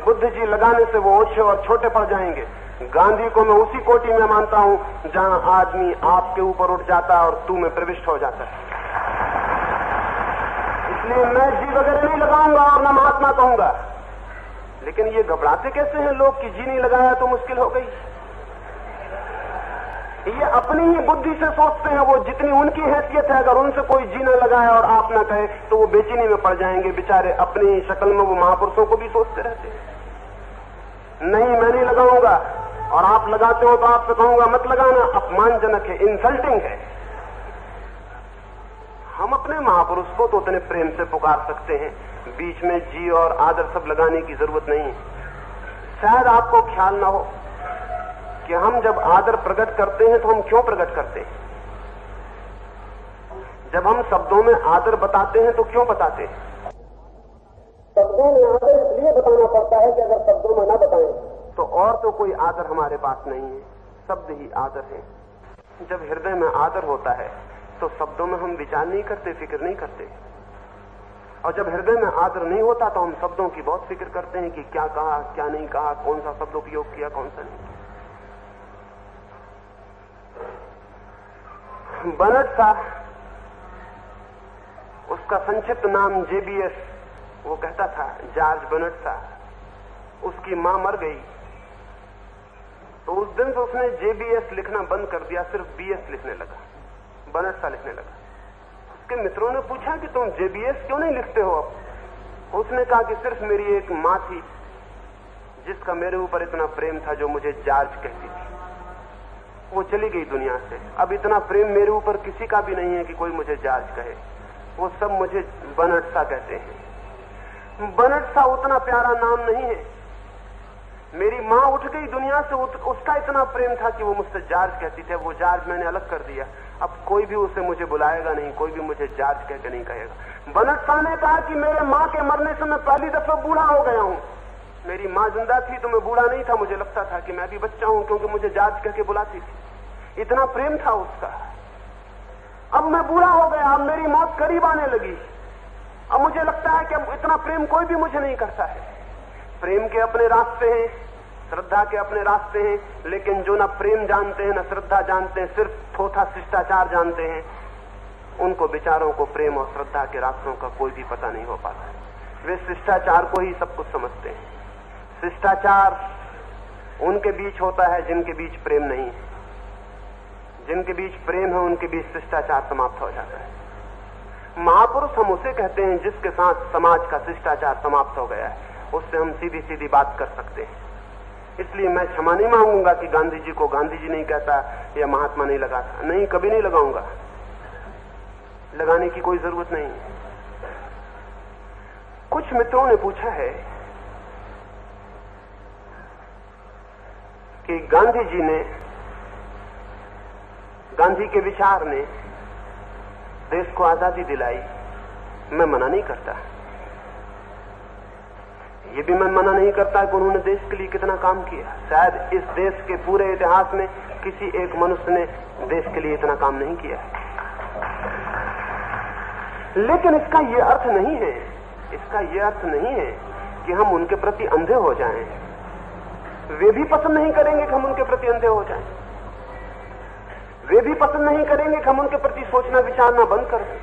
बुद्ध जी लगाने से वो ओछे और छोटे पड़ जाएंगे। गांधी को मैं उसी कोटि में मानता हूं जहां आदमी आपके ऊपर उठ जाता है और तू में प्रविष्ट हो जाता है। इसलिए मैं जी वगैरह नहीं लगाऊंगा और न महात्मा कहूंगा। लेकिन ये घबराते कैसे हैं लोग कि जी नहीं लगाया तो मुश्किल हो गई। ये अपनी ही बुद्धि से सोचते हैं। वो जितनी उनकी हैसियत है, अगर उनसे कोई जी न लगाए और आप न कहे तो वो बेचैनी में पड़ जाएंगे बेचारे। अपनी शक्ल में वो महापुरुषों को भी सोचते रहते हैं। नहीं, मैं नहीं लगाऊंगा, और आप लगाते हो तो आपसे कहूंगा मत लगाना। अपमानजनक है, इंसल्टिंग है। हम अपने महापुरुष को तो उतने प्रेम से पुकार सकते हैं, बीच में जी और आदर सब लगाने की जरूरत नहीं है। शायद आपको ख्याल ना हो कि हम जब आदर प्रकट करते हैं तो हम क्यों प्रकट करते हैं। जब हम शब्दों में आदर बताते हैं तो क्यों बताते हैं। शब्दों में आदर इसलिए बताना पड़ता है कि अगर शब्दों में ना बताएं तो और तो कोई आदर हमारे पास नहीं है, शब्द ही आदर है। जब हृदय में आदर होता है तो शब्दों में हम विचार नहीं करते, फिक्र नहीं करते। और जब हृदय में आदर नहीं होता तो हम शब्दों की बहुत फिक्र करते हैं कि क्या कहा, क्या नहीं कहा, कौन सा शब्द उपयोग किया, कौन सा नहीं। बर्नार्ड शॉ, उसका संक्षिप्त नाम JBS, वो कहता था, जॉर्ज बर्नार्ड शॉ, उसकी मां मर गई तो उस दिन से उसने JBS लिखना बंद कर दिया, सिर्फ BS लिखने लगा, बर्नार्ड शॉ लिखने लगा। उसके मित्रों ने पूछा कि तुम JBS क्यों नहीं लिखते हो अब? उसने कहा कि सिर्फ मेरी एक मां थी जिसका मेरे ऊपर इतना प्रेम था जो मुझे जॉर्ज कहती थी, वो चली गई दुनिया से। अब इतना प्रेम मेरे ऊपर किसी का भी नहीं है कि कोई मुझे जॉर्ज कहे, वो सब मुझे बर्नार्ड शॉ कहते हैं। बर्नार्ड शॉ उतना प्यारा नाम नहीं है। मेरी मां उठ गई दुनिया से, उसका इतना प्रेम था कि वो मुझसे जॉर्ज कहती थी, वो जॉर्ज मैंने अलग कर दिया, अब कोई भी उसे मुझे बुलाएगा नहीं, कोई भी मुझे जॉर्ज कहकर नहीं कहेगा। बर्नार्ड शॉ ने कहा कि मेरे मां के मरने से मैं पहली दफा बूढ़ा हो गया हूं। मेरी मां जिंदा थी तो मैं बूढ़ा नहीं था, मुझे लगता था कि मैं भी बच्चा हूं क्योंकि मुझे जॉर्ज कह के बुलाती थी, इतना प्रेम था उसका। अब मैं बूढ़ा हो गया, अब मेरी मौत करीब आने लगी, अब मुझे लगता है कि अब इतना प्रेम कोई भी मुझे नहीं करता है। प्रेम के अपने रास्ते हैं, श्रद्धा के अपने रास्ते हैं, लेकिन जो ना प्रेम जानते हैं ना श्रद्धा जानते हैं, सिर्फ थोथा शिष्टाचार जानते हैं, उनको बेचारों को प्रेम और श्रद्धा के रास्तों का कोई भी पता नहीं हो पाता। वे शिष्टाचार को ही सब कुछ समझते हैं। शिष्टाचार उनके बीच होता है जिनके बीच प्रेम नहीं है, जिनके बीच प्रेम है उनके बीच शिष्टाचार समाप्त हो जाता है। महापुरुष हम उसे कहते हैं जिसके साथ समाज का शिष्टाचार समाप्त हो गया है, उससे हम सीधी सीधी बात कर सकते हैं। इसलिए मैं क्षमा नहीं मांगूंगा कि गांधी जी को गांधी जी नहीं कहता या महात्मा नहीं लगाता, नहीं, कभी नहीं लगाऊंगा, लगाने की कोई जरूरत नहीं। कुछ मित्रों ने पूछा है कि गांधी जी ने, गांधी के विचार ने देश को आजादी दिलाई। मैं मना नहीं करता, ये भी मैं मना नहीं करता कि उन्होंने देश के लिए कितना काम किया। शायद इस देश के पूरे इतिहास में किसी एक मनुष्य ने देश के लिए इतना काम नहीं किया है। लेकिन इसका यह अर्थ नहीं है, इसका यह अर्थ नहीं है कि हम उनके प्रति अंधे हो जाएं। वे भी पसंद नहीं करेंगे कि हम उनके प्रति अंधे हो जाएं। वे भी पसंद नहीं करेंगे कि हम उनके प्रति सोचना विचारना बंद कर दें।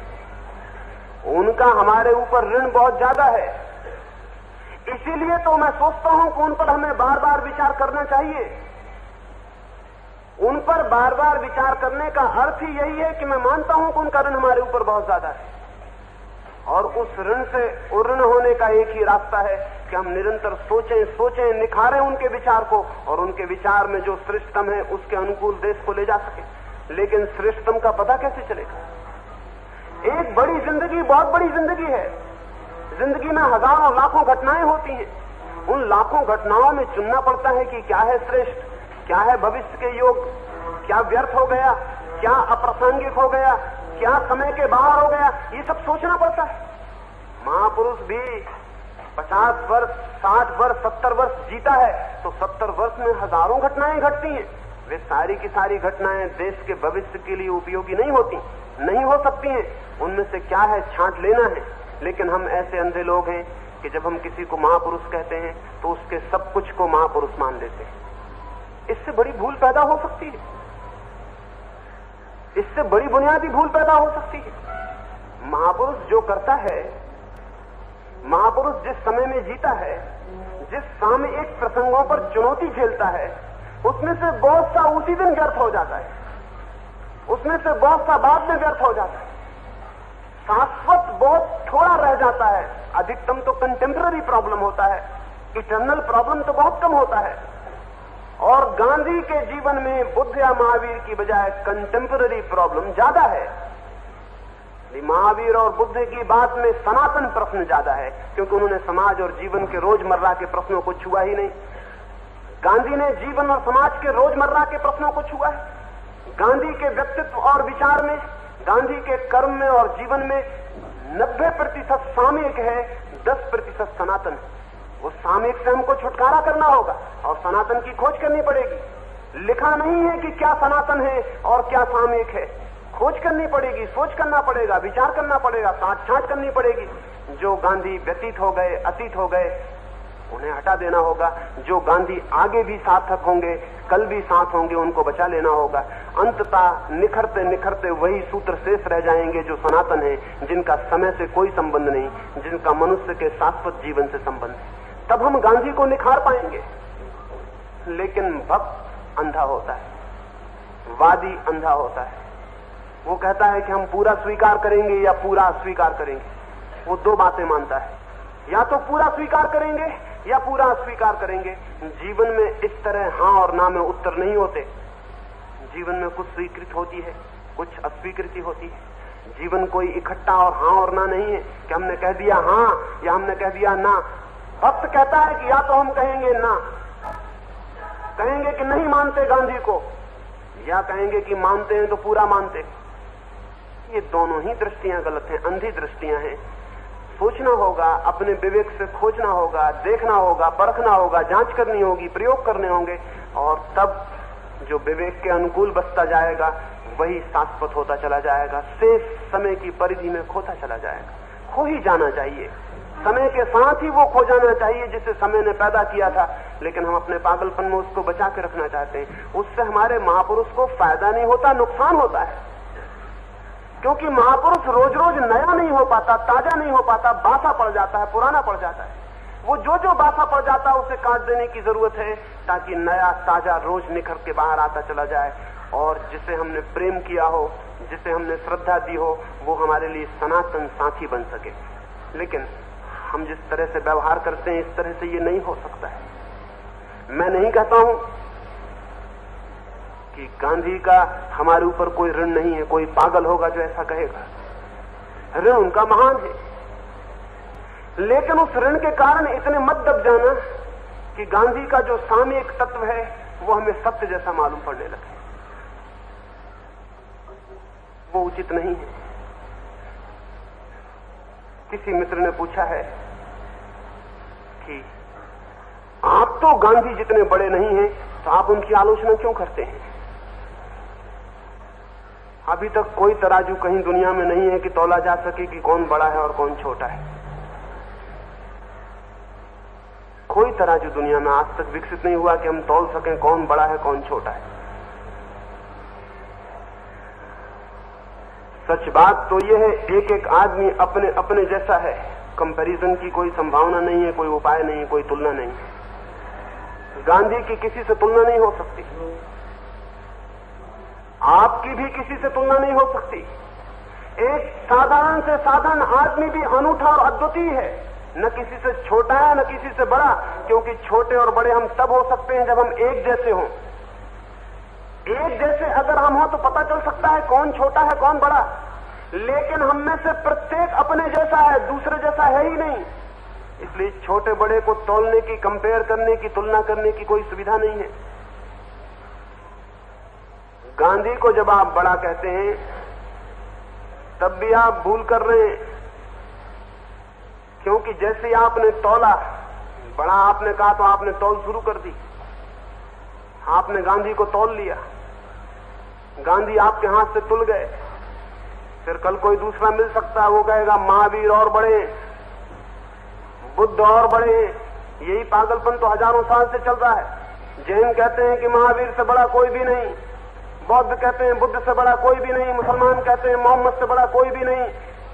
उनका हमारे ऊपर ऋण बहुत ज्यादा है, इसीलिए तो मैं सोचता हूं कि उन पर हमें बार बार विचार करना चाहिए। उन पर बार बार विचार करने का अर्थ ही यही है कि मैं मानता हूं कि उनका ऋण हमारे ऊपर बहुत ज्यादा है, और उस ऋण से उऋण होने का एक ही रास्ता है कि हम निरंतर सोचें, निखारें उनके विचार को, और उनके विचार में जो श्रेष्ठतम है उसके अनुकूल देश को ले जा सके। लेकिन श्रेष्ठतम का पता कैसे चलेगा? एक बड़ी जिंदगी बहुत बड़ी जिंदगी है। जिंदगी में हजारों लाखों घटनाएं होती हैं। उन लाखों घटनाओं में चुनना पड़ता है कि क्या है श्रेष्ठ, क्या है भविष्य के योग, क्या व्यर्थ हो गया, क्या अप्रासंगिक हो गया, क्या समय के बाहर हो गया, ये सब सोचना पड़ता है। महापुरुष भी 50 वर्ष, 60 वर्ष, 70 वर्ष जीता है तो 70 वर्ष में हजारों घटनाएं घटती हैं। वे सारी की सारी घटनाएं देश के भविष्य के लिए उपयोगी नहीं होती, नहीं हो सकती हैं। उनमें से क्या है छांट लेना है। लेकिन हम ऐसे अंधे लोग हैं कि जब हम किसी को महापुरुष कहते हैं तो उसके सब कुछ को महापुरुष मान लेते हैं। इससे बड़ी भूल पैदा हो सकती है, इससे बड़ी बुनियादी भूल पैदा हो सकती है। महापुरुष जो करता है, महापुरुष जिस समय में जीता है, जिस सामयिक प्रसंगों पर चुनौती झेलता है, उसमें से बहुत सा उसी दिन व्यर्थ हो जाता है, उसमें से बहुत सा बाद में व्यर्थ हो जाता है। शाश्वत बहुत थोड़ा रह जाता है, अधिकतम तो कंटेम्पररी प्रॉब्लम होता है, इटर्नल प्रॉब्लम तो बहुत कम होता है। और गांधी के जीवन में बुद्ध या महावीर की बजाय कंटेम्पररी प्रॉब्लम ज्यादा है। महावीर और बुद्ध की बात में सनातन प्रश्न ज्यादा है, क्योंकि उन्होंने समाज और जीवन के रोजमर्रा के प्रश्नों को छुआ ही नहीं। गांधी ने जीवन और समाज के रोजमर्रा के प्रश्नों को छुआ है। गांधी के व्यक्तित्व और विचार में, गांधी के कर्म में और जीवन में 90% सामयिक है, 10% सनातन है। वो सामयिक से हमको छुटकारा करना होगा और सनातन की खोज करनी पड़ेगी। लिखा नहीं है कि क्या सनातन है और क्या सामयिक है, खोज करनी पड़ेगी, सोच करना पड़ेगा, विचार करना पड़ेगा, साठ छांट करनी पड़ेगी। जो गांधी व्यतीत हो गए, अतीत हो गए, उन्हें हटा देना होगा। जो गांधी आगे भी सार्थक होंगे, कल भी साथ होंगे, उनको बचा लेना होगा। अंततः निखरते निखरते वही सूत्र शेष रह जाएंगे जो सनातन है, जिनका समय से कोई संबंध नहीं, जिनका मनुष्य के शाश्वत जीवन से संबंध है। तब हम गांधी को निखार पाएंगे। लेकिन भक्त अंधा होता है, वादी अंधा होता है। वो कहता है कि हम पूरा स्वीकार करेंगे या पूरा अस्वीकार करेंगे। वो दो बातें मानता है, या तो पूरा स्वीकार करेंगे या पूरा अस्वीकार करेंगे। जीवन में इस तरह हां और ना में उत्तर नहीं होते। जीवन में कुछ स्वीकृत होती है, कुछ अस्वीकृति होती है। जीवन कोई इकट्ठा और हां और ना नहीं है कि हमने कह दिया हां या हमने कह दिया ना। भक्त कहता है कि या तो हम कहेंगे ना, कहेंगे कि नहीं मानते गांधी को, या कहेंगे कि मानते हैं तो पूरा मानते। ये दोनों ही दृष्टियां गलत हैं, अंधी दृष्टियां हैं। सोचना होगा, अपने विवेक से खोजना होगा, देखना होगा, परखना होगा, जांच करनी होगी, प्रयोग करने होंगे, और तब जो विवेक के अनुकूल बसता जाएगा वही शाश्वत होता चला जाएगा, शेष समय की परिधि में खोता चला जाएगा। खो ही जाना चाहिए, समय के साथ ही वो खो जाना चाहिए जिसे समय ने पैदा किया था। लेकिन हम अपने पागलपन में उसको बचा के रखना चाहते हैं। उससे हमारे महापुरुष को फायदा नहीं होता, नुकसान होता है। क्योंकि महापुरुष रोज रोज नया नहीं हो पाता, ताजा नहीं हो पाता, बासा पड़ जाता है, पुराना पड़ जाता है। वो जो बासा पड़ जाता है उसे काट देने की जरूरत है, ताकि नया ताजा रोज निखर के बाहर आता चला जाए। और जिसे हमने प्रेम किया हो, जिसे हमने श्रद्धा दी हो, वो हमारे लिए सनातन साथी बन सके। लेकिन हम जिस तरह से व्यवहार करते हैं, इस तरह से ये नहीं हो सकता है। मैं नहीं कहता हूं कि गांधी का हमारे ऊपर कोई ऋण नहीं है। कोई पागल होगा जो ऐसा कहेगा। ऋण उनका महान है, लेकिन उस ऋण के कारण इतने मत दब जाना कि गांधी का जो सामयिक तत्व है वो हमें सत्य जैसा मालूम पड़ने लगे। वो उचित नहीं है। किसी मित्र ने पूछा है कि आप तो गांधी जितने बड़े नहीं हैं, तो आप उनकी आलोचना क्यों करते हैं? अभी तक कोई तराजू कहीं दुनिया में नहीं है कि तौला जा सके कि कौन बड़ा है और कौन छोटा है। कोई तराजू दुनिया में आज तक विकसित नहीं हुआ कि हम तौल सकें कौन बड़ा है कौन छोटा है। सच बात तो यह है, एक एक आदमी अपने अपने जैसा है। कंपैरिजन की कोई संभावना नहीं है, कोई उपाय नहीं, कोई तुलना नहीं। गांधी की किसी से तुलना नहीं हो सकती, आपकी भी किसी से तुलना नहीं हो सकती। एक साधारण से साधारण आदमी भी अनूठा और अद्वितीय है, न किसी से छोटा है न किसी से बड़ा। क्योंकि छोटे और बड़े हम तब हो सकते हैं जब हम एक जैसे हों। एक जैसे अगर हम हो तो पता चल सकता है कौन छोटा है कौन बड़ा। लेकिन हम में से प्रत्येक अपने जैसा है, दूसरे जैसा है ही नहीं। इसलिए छोटे बड़े को तौलने की, कंपेयर करने की, तुलना करने की कोई सुविधा नहीं है। गांधी को जब आप बड़ा कहते हैं तब भी आप भूल कर रहे हैं, क्योंकि जैसे आपने तौला, बड़ा आपने कहा तो आपने तौल शुरू कर दी। आपने गांधी को तौल लिया, गांधी आपके हाथ से तुल गए। फिर कल कोई दूसरा मिल सकता है, वो कहेगा महावीर और बड़े, बुद्ध और बड़े। यही पागलपन तो हजारों साल से चल रहा है। जैन कहते हैं कि महावीर से बड़ा कोई भी नहीं, बौद्ध कहते हैं बुद्ध से बड़ा कोई भी नहीं, मुसलमान कहते हैं मोहम्मद से बड़ा कोई भी नहीं,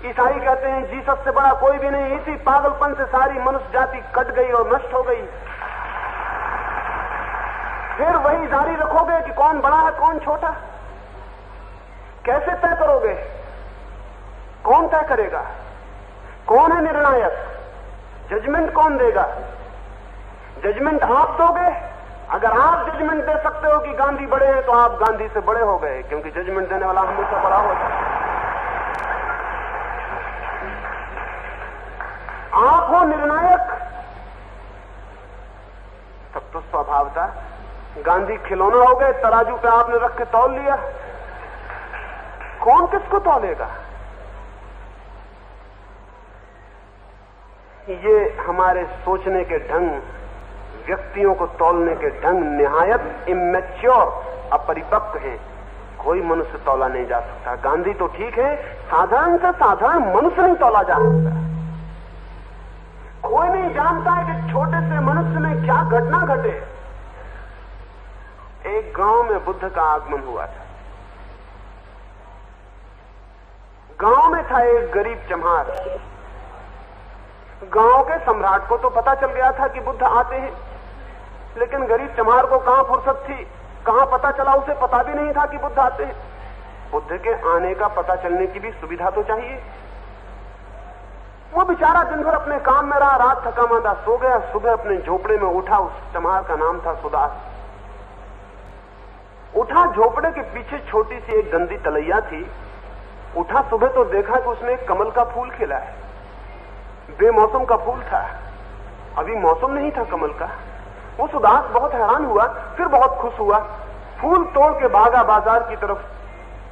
ईसाई कहते हैं जीसस से बड़ा कोई भी नहीं। इसी पागलपन से सारी मनुष्य जाति कट गई और नष्ट हो गई। फिर वही जारी रखोगे कि कौन बड़ा है कौन छोटा? कैसे तय करोगे? कौन तय करेगा? कौन है निर्णायक? जजमेंट कौन देगा? जजमेंट आप दोगे? अगर आप जजमेंट दे सकते हो कि गांधी बड़े हैं तो आप गांधी से बड़े हो गए, क्योंकि जजमेंट देने वाला हमेशा बड़ा होता है। आप हो निर्णायक, तब तो स्वभावता गांधी खिलौना हो गए, तराजू पे आपने रख के तौल लिया। कौन किसको तौलेगा? ये हमारे सोचने के ढंग, व्यक्तियों को तौलने के ढंग निहायत इमेच्योर, अपरिपक्व हैं। कोई मनुष्य तौला नहीं जा सकता। गांधी तो ठीक है, साधारण से साधारण मनुष्य नहीं तौला जा सकता। कोई नहीं जानता है कि छोटे से मनुष्य में क्या घटना घटे। एक गांव में बुद्ध का आगमन हुआ था। गांव में था एक गरीब चमार। गांव के सम्राट को तो पता चल गया था कि बुद्ध आते हैं, लेकिन गरीब चमार को कहां फुर्सत थी, कहां पता चला, उसे पता भी नहीं था कि बुद्ध आते हैं। बुद्ध के आने का पता चलने की भी सुविधा तो चाहिए। वो बेचारा दिन भर अपने काम में रहा, रात थका मांदा सो गया, सुबह अपने झोपड़े में उठा। उस चमार का नाम था सुदास। उठा, झोपड़े के पीछे छोटी सी एक गंदी तलैया थी। उठा, सुबह तो देखा कि उसमें एक कमल का फूल खिला है। बेमौसम का फूल था, अभी मौसम नहीं था कमल का। वो सुदास बहुत हैरान हुआ, फिर बहुत खुश हुआ। फूल तोड़ के भागा बाजार की तरफ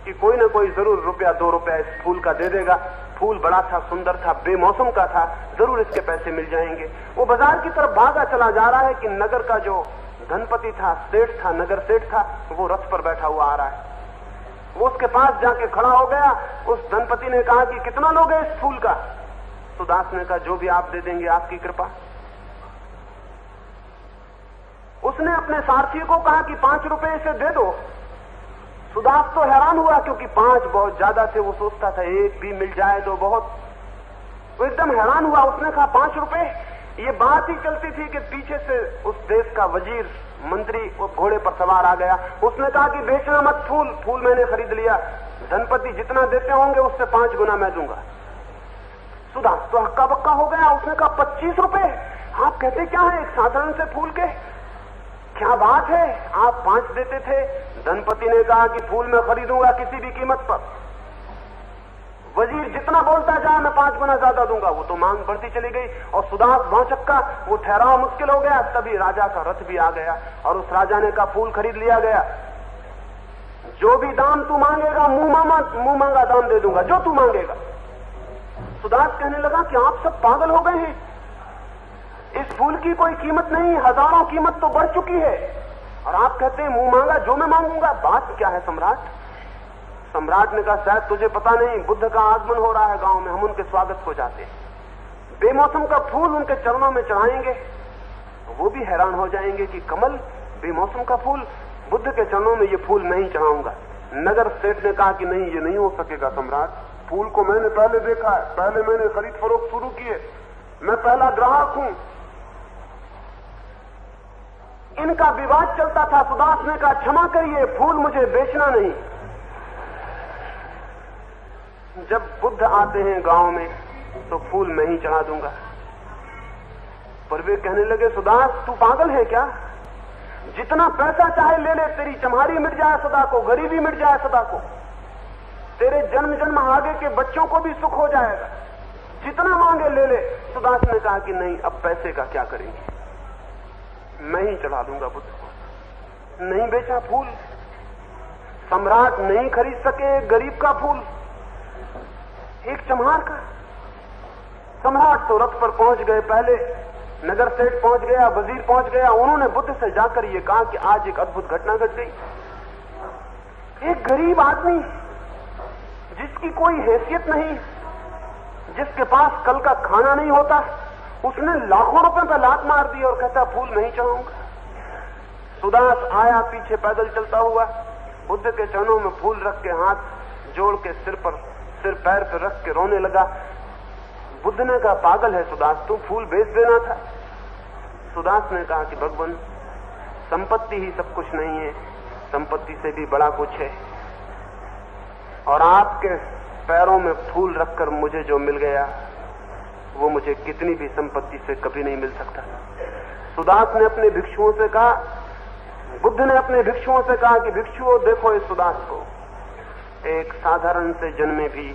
कि कोई ना कोई जरूर रुपया 2 रुपया इस फूल का दे देगा। फूल बड़ा था, सुंदर था, बेमौसम का था, जरूर इसके पैसे मिल जाएंगे। वो बाजार की तरफ भागा चला जा रहा है कि नगर का जो धनपति था, सेठ था, नगर सेठ था, वो रथ पर बैठा हुआ आ रहा है। वो उसके पास जाके खड़ा हो गया। उस धनपति ने कहा कि कितना लोगे इस फूल का? सुदास ने कहा जो भी आप दे देंगे आपकी कृपा। उसने अपने सारथी को कहा कि 5 रुपए इसे दे दो। सुदास तो हैरान हुआ क्योंकि 5 बहुत ज्यादा थे। वो सोचता था 1 भी मिल जाए तो बहुत। वो एकदम हैरान हुआ। उसने कहा 5 रुपए। ये बात ही चलती थी कि पीछे से उस देश का वजीर मंत्री वो घोड़े पर सवार आ गया। उसने कहा कि बेचना मत फूल, फूल मैंने खरीद लिया। धनपति जितना देते होंगे उससे 5 गुना मैं दूंगा। सुदास तो हक्का बक्का हो गया। उसने कहा 25 रुपए? आप कहते क्या है एक साधारण से फूल के? क्या बात है, आप 5 देते थे। धनपति ने कहा कि फूल मैं खरीदूंगा किसी भी कीमत पर। वजीर जितना बोलता जाए मैं 5 गुना ज्यादा दूंगा। वो तो मांग बढ़ती चली गई और सुदास भौचक्का, वो ठहराव मुश्किल हो गया। तभी राजा का रथ भी आ गया और उस राजा ने कहा फूल खरीद लिया गया। जो भी दाम तू मांगेगा मुंह मांगा दाम दे दूंगा, जो तू मांगेगा। सुदास कहने लगा कि आप सब पागल हो गए हैं। इस फूल की कोई कीमत नहीं, हजारों कीमत तो बढ़ चुकी है और आप कहते हैं मुंह मांगा जो मैं मांगूंगा। बात क्या है सम्राट? सम्राट ने कहा शायद तुझे पता नहीं, बुद्ध का आगमन हो रहा है गांव में, हम उनके स्वागत को जाते हैं। बेमौसम का फूल उनके चरणों में चढ़ाएंगे। वो भी हैरान हो जाएंगे कि कमल, बेमौसम का फूल, बुद्ध के चरणों में ये फूल मैं ही चढ़ाऊंगा। नगर सेठ ने कहा कि नहीं, ये नहीं हो सकेगा सम्राट। फूल को मैंने पहले देखा है, पहले मैंने खरीद फरोख्त शुरू की है, मैं पहला ग्राहक हूं। इनका विवाद चलता था। सुदास ने कहा क्षमा करिए, फूल मुझे बेचना नहीं। जब बुद्ध आते हैं गांव में तो फूल मैं ही चढ़ा दूंगा। पर वे कहने लगे सुदास तू पागल है क्या? जितना पैसा चाहे ले ले, तेरी चम्हारी मिट जाए सदा को, गरीबी मिट जाए सदा को, तेरे जन्म जन्म आगे के बच्चों को भी सुख हो जाएगा, जितना मांगे ले ले। सुदास ने कहा कि नहीं, अब पैसे का क्या करेंगे, मैं ही चढ़ा दूंगा बुद्ध को। नहीं बेचा फूल। सम्राट नहीं खरीद सके गरीब का फूल, एक चमार का। सम्राट तो रथ पर पहुंच गए, पहले नगर सेठ पहुंच गया, वजीर पहुंच गया। उन्होंने बुद्ध से जाकर ये कहा कि आज एक अद्भुत घटना घट गई। एक गरीब आदमी जिसकी कोई हैसियत नहीं, जिसके पास कल का खाना नहीं होता, उसने लाखों रुपए पर लात मार दी और कहता फूल नहीं चढ़ाऊंगा। सुदास आया पीछे पैदल चलता हुआ, बुद्ध के चरणों में फूल रख के हाथ जोड़ के सिर पैर पर रख के रोने लगा। बुद्ध ने कहा पागल है सुदास, तू फूल बेच देना था। सुदास ने कहा कि भगवान, संपत्ति ही सब कुछ नहीं है, संपत्ति से भी बड़ा कुछ है, और आपके पैरों में फूल रखकर मुझे जो मिल गया वो मुझे कितनी भी संपत्ति से कभी नहीं मिल सकता। सुदास ने अपने भिक्षुओं से कहा, बुद्ध ने अपने भिक्षुओं से कहा कि भिक्षुओं देखो इस सुदास को, एक साधारण से जन्मे भी,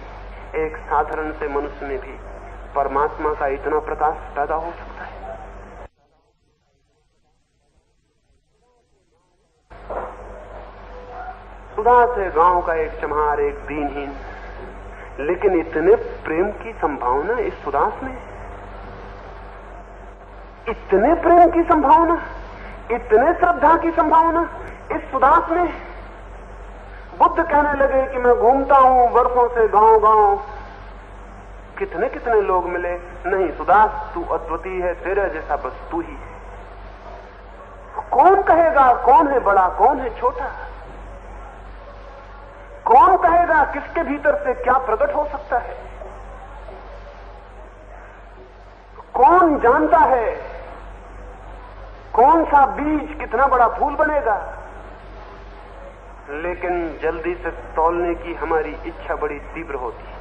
एक साधारण से मनुष्य में भी परमात्मा का इतना प्रकाश पैदा हो सकता है। सुदास है गांव का एक चमार, एक दीनहीन, लेकिन इतने प्रेम की संभावना इस सुदास में, इतने प्रेम की संभावना, इतने श्रद्धा की संभावना इस सुदास में। बुद्ध कहने लगे कि मैं घूमता हूं वर्षों से गांव गांव, कितने कितने लोग मिले, नहीं सुदास तू अद्वितीय है, तेरे जैसा बस तू ही है। कौन कहेगा कौन है बड़ा, कौन है छोटा? कौन कहेगा किसके भीतर से क्या प्रकट हो सकता है? कौन जानता है कौन सा बीज कितना बड़ा फूल बनेगा? लेकिन जल्दी से तौलने की हमारी इच्छा बड़ी तीव्र होती है।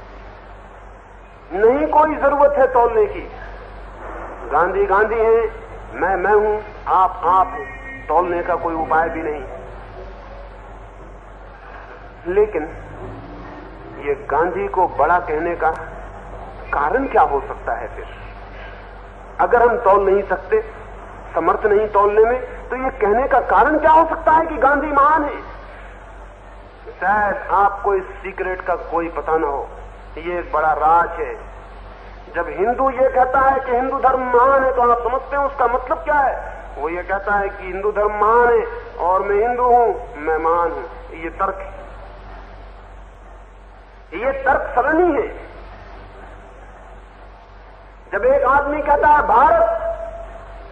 नहीं कोई जरूरत है तौलने की। गांधी गांधी हैं, मैं हूं, आप हैं, तौलने का कोई उपाय भी नहीं। लेकिन ये गांधी को बड़ा कहने का कारण क्या हो सकता है फिर? अगर हम तौल नहीं सकते, समर्थ नहीं तौलने में, तो ये कहने का कारण क्या हो सकता है कि गांधी महान है? शायद आपको इस सीक्रेट का कोई पता ना हो। ये एक बड़ा राज है। जब हिंदू ये कहता है कि हिंदू धर्म महान है, तो आप समझते हैं उसका मतलब क्या है? वो ये कहता है कि हिंदू धर्म महान है और मैं हिंदू हूं, मैं महान हूं। ये तर्क है, ये तर्क सरणी है। जब एक आदमी कहता है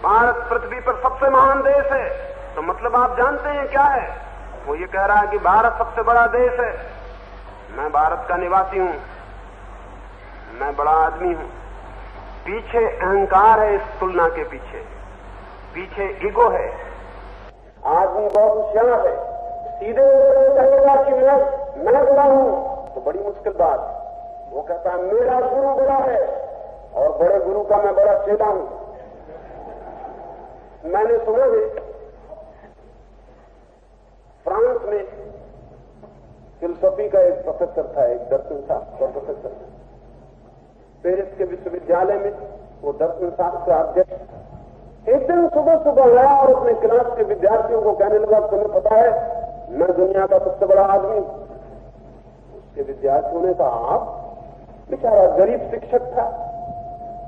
भारत पृथ्वी पर सबसे महान देश है, तो मतलब आप जानते हैं क्या है? वो ये कह रहा है कि भारत सबसे बड़ा देश है, मैं भारत का निवासी हूं, मैं बड़ा आदमी हूं। पीछे अहंकार है, इस तुलना के पीछे ईगो है। आदमी बहुत होशियार है, सीधे कहेगा कि मैं बड़ा हूं तो बड़ी मुश्किल बात। वो कहता है मेरा गुरु बड़ा है और बड़े गुरु का मैं बड़ा चेला हूं। मैंने सुना है फ्रांस में फिलोसॉफी का एक प्रोफेसर था, एक दर्शन शास्त्र का प्रोफेसर। पेरिस के विश्वविद्यालय में वो दर्शन शास्त्र का अध्यक्ष एक दिन सुबह सुबह आया और अपने क्लास के विद्यार्थियों को कहने लगा, तुम्हें पता है मैं दुनिया का सबसे बड़ा आदमी हूं। उसके विद्यार्थियों ने कहा, आप? बेचारा गरीब शिक्षक था,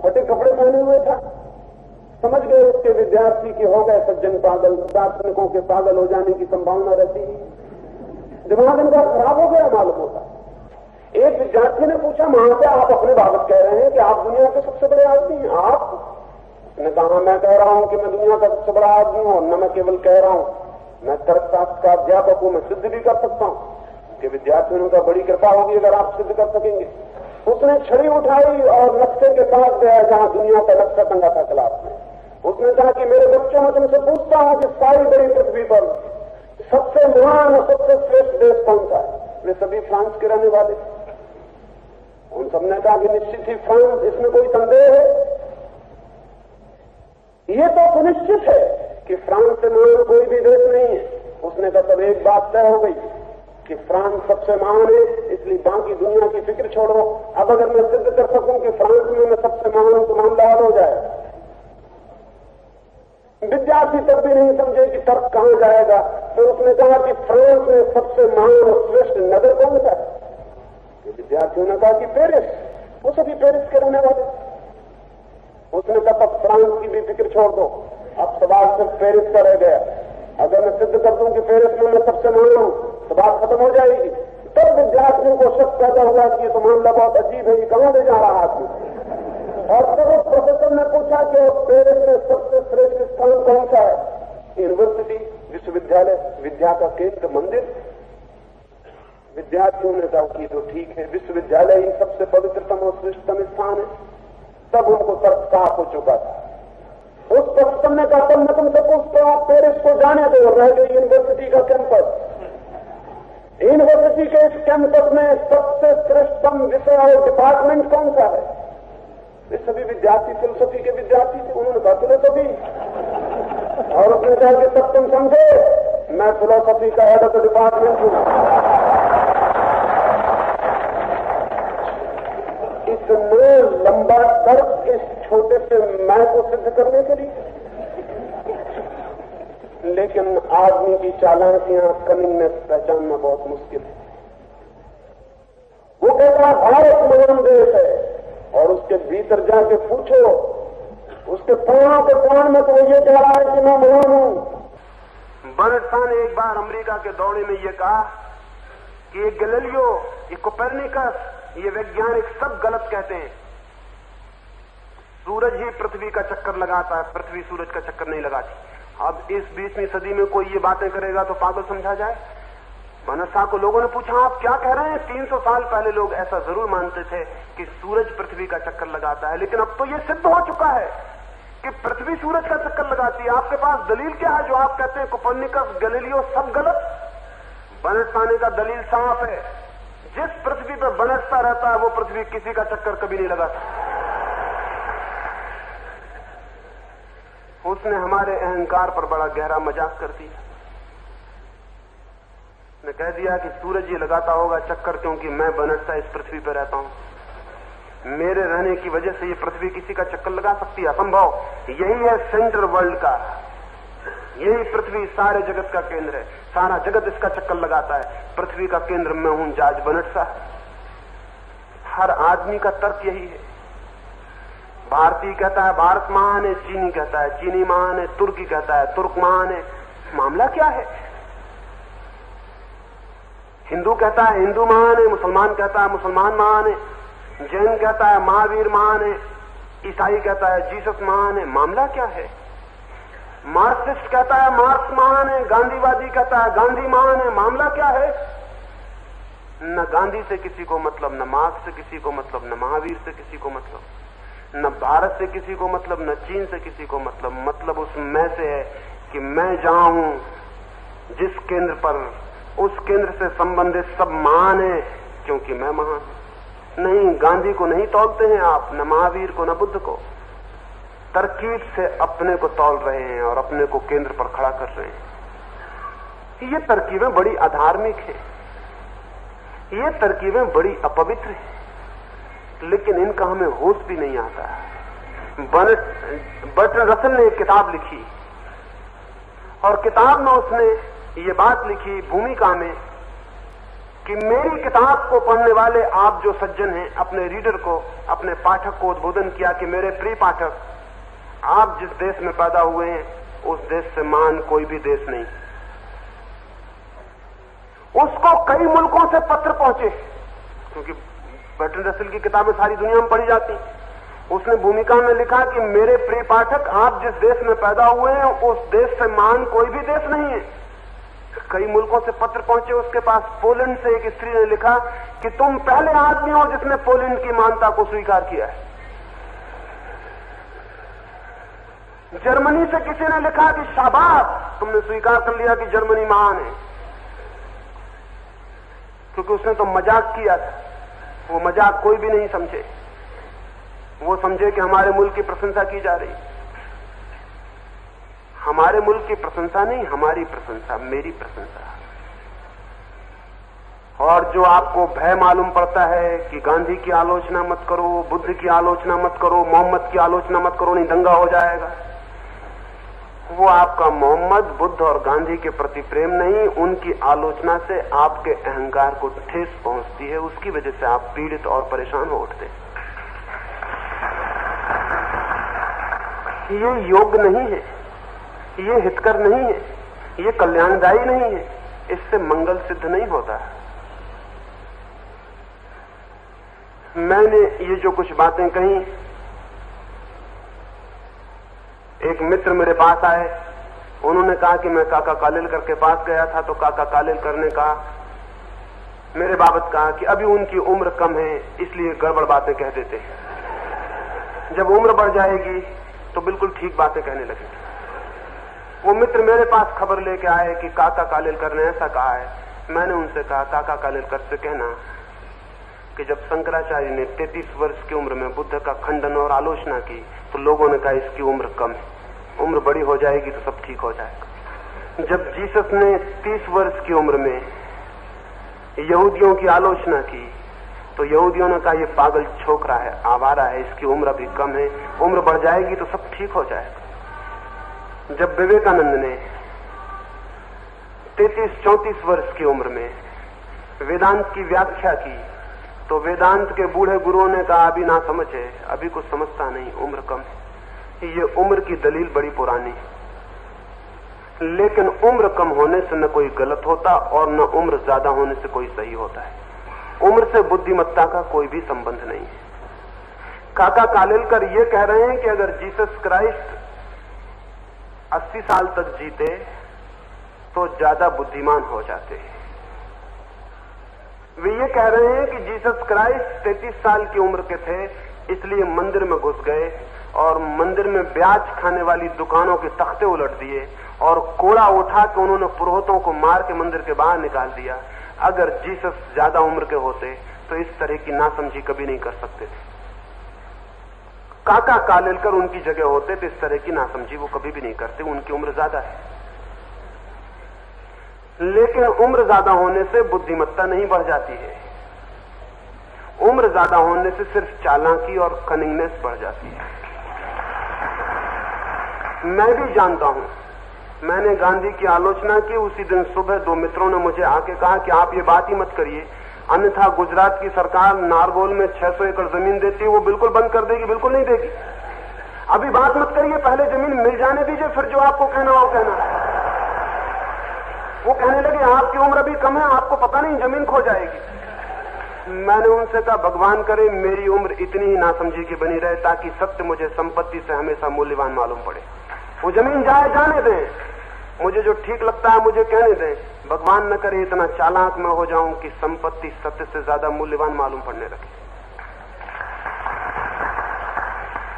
फटे कपड़े पहने हुए था। समझ गए उसके विद्यार्थी कि हो गए सज्जन पागल, दार्शनिकों के पागल हो जाने की संभावना रहती है। दिमाग इनका खराब हो गया मालूम होता। एक विद्यार्थी ने पूछा, वहां से आप अपने बाबत कह रहे हैं कि आप दुनिया के सबसे बड़े आदमी हैं? आप? उसने कहा, मैं कह रहा हूं कि मैं दुनिया का सबसे बड़ा आदमी हूं, और न मैं केवल कह रहा हूं, मैं तर्कशास्त्र का अध्यापक हूं, मैं सिद्ध भी कर सकता हूं। उसके विद्यार्थियों का बड़ी कृपा होगी अगर आप सिद्ध कर सकेंगे। उसने छड़ी उठाई और नक्शे के साथ गया जहां दुनिया का नक्शा टंगा था क्लास में। उसने कहा कि मेरे बच्चों, मैं तुमसे पूछता हूं कि सारी बड़ी पृथ्वी पर सबसे महान और सबसे श्रेष्ठ देश कौन सा है? वे सभी फ्रांस के रहने वाले। उन सबने कहा कि निश्चित ही फ्रांस, इसमें कोई संदेह है? ये तो सुनिश्चित है कि फ्रांस से महान कोई भी देश नहीं है। उसने कहा तब एक बात तय हो गई कि फ्रांस सबसे महान है, इसलिए बाकी दुनिया की फिक्र छोड़ो। अब अगर मैं सिद्ध कर सकूं कि फ्रांस में मैं सबसे महान हूं तो मामला हल हो जाए। विद्यार्थी तब भी नहीं समझे कि तर्क कहां जाएगा। तो उसने कहा कि फ्रांस में सबसे महान और श्रेष्ठ नगर कौन सा है? विद्यार्थियों ने कहा कि पेरिस। वो सभी पेरिस के रहने वाले। उसने कहा तब फ्रांस की भी फिक्र छोड़ दो, अब सवाल सिर्फ पेरिस का रह गया। अगर मैं सिद्ध कर दूं कि पेरिस में मैं सबसे महान हूं तो बात खत्म हो जाएगी। तब विद्यार्थियों को शक पैदा हुआ कि ये तो मामला बहुत अजीब है, ये कहां ले जा रहा आदमी। और तब उस प्रोफेसर ने पूछा कि पेरिस में सबसे श्रेष्ठ स्थान कौन सा है? यूनिवर्सिटी, विश्वविद्यालय, विद्या का केंद्र, मंदिर। विद्यार्थियों ने कहा कि तो ठीक है, विश्वविद्यालय ही सबसे पवित्रतम और श्रेष्ठतम स्थान है। तब उनको तर्क साफ हो चुका था। उस प्रोफेसर ने कहा तब मैं तुमसे पूछता हूं, पेरिस को जाने दो, रह गई यूनिवर्सिटी का कैंपस। यूनिवर्सिटी के इस कैंपस में सबसे श्रेष्ठतम विषय और डिपार्टमेंट कौन सा है? ये सभी विद्यार्थी फिलोसॉफी के विद्यार्थी थे। उन्होंने कहा फिलोसॉफी। और उसने कहा कि तब तुम समझे मैं फिलोसॉफी का हेड ऑफ द डिपार्टमेंट हूं। इतने लंबा तर्क इस छोटे से मैं को सिद्ध करने के लिए। लेकिन आदमी की चालाकियां, कमिंगनेस पहचानना बहुत मुश्किल है। वो कहता है भारत महान देश है, और उसके भीतर जाके पूछो, उसके प्राणों के प्राण में तो ये कह रहा है कि मैं महान हूं। बर्नर्ड शॉ ने एक बार अमेरिका के दौरे में ये कहा कि ये गैलीलियो, ये कोपरनिकस, ये वैज्ञानिक सब गलत कहते हैं, सूरज ही पृथ्वी का चक्कर लगाता है, पृथ्वी सूरज का चक्कर नहीं लगाती। अब इस 20वीं सदी में कोई ये बातें करेगा तो पागल समझा जाए। बनसा को लोगों ने पूछा आप क्या कह रहे हैं? 300 साल पहले लोग ऐसा जरूर मानते थे कि सूरज पृथ्वी का चक्कर लगाता है, लेकिन अब तो ये सिद्ध हो चुका है कि पृथ्वी सूरज का चक्कर लगाती है। आपके पास दलील क्या है जो आप कहते हैं कोपर्निकस, गैलीलियो सब गलत? बनटसाने का दलील साफ है, जिस पृथ्वी पर बनटता रहता है वो पृथ्वी किसी का चक्कर कभी नहीं लगाता। उसने हमारे अहंकार पर बड़ा गहरा मजाक कर दिया। ने कह दिया कि सूरज ये लगाता होगा चक्कर क्योंकि मैं बनटता इस पृथ्वी पर रहता हूं, मेरे रहने की वजह से ये पृथ्वी किसी का चक्कर लगा सकती है? असंभव। यही है सेंटर वर्ल्ड का, यही पृथ्वी सारे जगत का केंद्र है, सारा जगत इसका चक्कर लगाता है। पृथ्वी का केंद्र मैं हूं, जॉर्ज बनटसा। हर आदमी का तर्क यही है। भारतीय कहता है भारत महान है, चीनी कहता है चीनी महान है, तुर्की कहता है तुर्क महान है। मामला क्या है? हिंदू कहता है हिंदू महान है, मुसलमान कहता है मुसलमान महान है, जैन कहता है महावीर महान है, ईसाई कहता है जीसस महान है। मामला क्या है? मार्क्सिस्ट कहता है मार्क्स महान है, गांधीवादी कहता है गांधी महान है। मामला क्या है? न गांधी से किसी को मतलब, न मार्क्स से किसी को मतलब, न महावीर से किसी को मतलब, न भारत से किसी को मतलब, न चीन से किसी को मतलब। मतलब उस मैं से है कि मैं जहां हूं, जिस केंद्र पर, उस केंद्र से संबंधित सब महान है क्योंकि मैं महान हूं। नहीं, गांधी को नहीं तौलते हैं आप, न महावीर को, न बुद्ध को। तरकीब से अपने को तौल रहे हैं और अपने को केंद्र पर खड़ा कर रहे हैं। ये तरकीबें बड़ी अधार्मिक हैं, ये तरकीबें बड़ी अपवित्र हैं, लेकिन इनका हमें होश भी नहीं आता। बर्ट्रैंड रसल ने एक किताब लिखी और किताब में उसने ये बात लिखी भूमिका में कि मेरी किताब को पढ़ने वाले आप जो सज्जन हैं, अपने रीडर को, अपने पाठक को उद्बोधन किया कि मेरे प्रिय पाठक, आप जिस देश में पैदा हुए हैं उस देश से महान कोई भी देश नहीं। उसको कई मुल्कों से पत्र पहुंचे, क्योंकि बर्ट्रैंड रसल की किताबें सारी दुनिया में पढ़ी जाती। उसने भूमिका में लिखा कि मेरे प्रिय पाठक, आप जिस देश में पैदा हुए हैं उस देश से महान कोई भी देश नहीं है। कई मुल्कों से पत्र पहुंचे उसके पास। पोलैंड से एक स्त्री ने लिखा कि तुम पहले आदमी हो जिसने पोलैंड की महानता को स्वीकार किया है। जर्मनी से किसी ने लिखा कि शाबाश, तुमने स्वीकार कर लिया कि जर्मनी महान है, क्योंकि उसने तो मजाक किया था। वो मजाक कोई भी नहीं समझे, वो समझे कि हमारे मुल्क की प्रशंसा की जा रही। हमारे मुल्क की प्रशंसा नहीं, हमारी प्रशंसा, मेरी प्रशंसा। और जो आपको भय मालूम पड़ता है कि गांधी की आलोचना मत करो, बुद्ध की आलोचना मत करो, मोहम्मद की आलोचना मत करो, नहीं दंगा हो जाएगा, वो आपका मोहम्मद, बुद्ध और गांधी के प्रति प्रेम नहीं, उनकी आलोचना से आपके अहंकार को ठेस पहुंचती है। उसकी वजह से आप पीड़ित और परेशान हो उठते। ये योग्य नहीं है, ये हितकर नहीं है, ये कल्याणदायी नहीं है, इससे मंगल सिद्ध नहीं होता। मैंने ये जो कुछ बातें कही, एक मित्र मेरे पास आए, उन्होंने कहा कि मैं काका कालेलकर के पास गया था तो काका कालेलकर ने कहा, मेरे बाबत कहा कि अभी उनकी उम्र कम है इसलिए गड़बड़ बातें कह देते हैं, जब उम्र बढ़ जाएगी तो बिल्कुल ठीक बातें कहने लगेंगे। वो मित्र मेरे पास खबर लेके आए कि काका कालेलकर ने ऐसा कहा है। मैंने उनसे कहा काका कालेलकर से कहना कि जब शंकराचार्य ने 33 वर्ष की उम्र में बुद्ध का खंडन और आलोचना की तो लोगों ने कहा इसकी उम्र कम है, उम्र बड़ी हो जाएगी तो सब ठीक हो जाएगा। जब जीसस ने 30 वर्ष की उम्र में यहूदियों की आलोचना की तो यहूदियों ने कहा ये पागल छोकरा है, आवारा है, इसकी उम्र अभी कम है, उम्र बढ़ जाएगी तो सब ठीक हो जाएगा। जब विवेकानंद ने 33-34 वर्ष की उम्र में वेदांत की व्याख्या की तो वेदांत के बूढ़े गुरुओं ने कहा अभी ना समझ है, अभी कुछ समझता नहीं, उम्र कम है। ये उम्र की दलील बड़ी पुरानी है, लेकिन उम्र कम होने से न कोई गलत होता और न उम्र ज्यादा होने से कोई सही होता है। उम्र से बुद्धिमत्ता का कोई भी संबंध नहीं है। काका कालेलकर ये कह रहे हैं कि अगर जीसस क्राइस्ट 80 साल तक जीते तो ज्यादा बुद्धिमान हो जाते हैं। वे ये कह रहे हैं कि जीसस क्राइस्ट 33 साल की उम्र के थे, इसलिए मंदिर में घुस गए और मंदिर में ब्याज खाने वाली दुकानों के तख्ते उलट दिए और कोड़ा उठा के उन्होंने पुरोहितों को मार के मंदिर के बाहर निकाल दिया। अगर जीसस ज्यादा उम्र के होते तो इस तरह की नासमझी कभी नहीं कर सकते थे। काका कालेलकर उनकी जगह होते तो इस तरह की नासमझी वो कभी भी नहीं करते, उनकी उम्र ज्यादा है। लेकिन उम्र ज्यादा होने से बुद्धिमत्ता नहीं बढ़ जाती है, उम्र ज्यादा होने से सिर्फ चालाकी और कनिंगनेस बढ़ जाती है। मैं भी जानता हूं, मैंने गांधी की आलोचना की, उसी दिन सुबह 2 मित्रों ने मुझे आके कहा कि आप ये बात ही मत करिए, अन्यथा गुजरात की सरकार नारगोल में 600 एकड़ जमीन देती है, वो बिल्कुल बंद कर देगी। बिल्कुल नहीं देगी, अभी बात मत करिए, पहले जमीन मिल जाने दीजिए, फिर जो आपको कहना हो कहना। वो कहने लगे आपकी उम्र अभी कम है, आपको पता नहीं जमीन खो जाएगी। मैंने उनसे कहा भगवान करे मेरी उम्र इतनी ही नासमझी की बनी रहे ताकि सत्य मुझे संपत्ति से हमेशा मूल्यवान मालूम पड़े। वो जमीन जाए जाने दें, मुझे जो ठीक लगता है मुझे कहने दें, भगवान न करे इतना चालाक मैं हो जाऊं कि संपत्ति सत्य से ज्यादा मूल्यवान मालूम पड़ने लगे।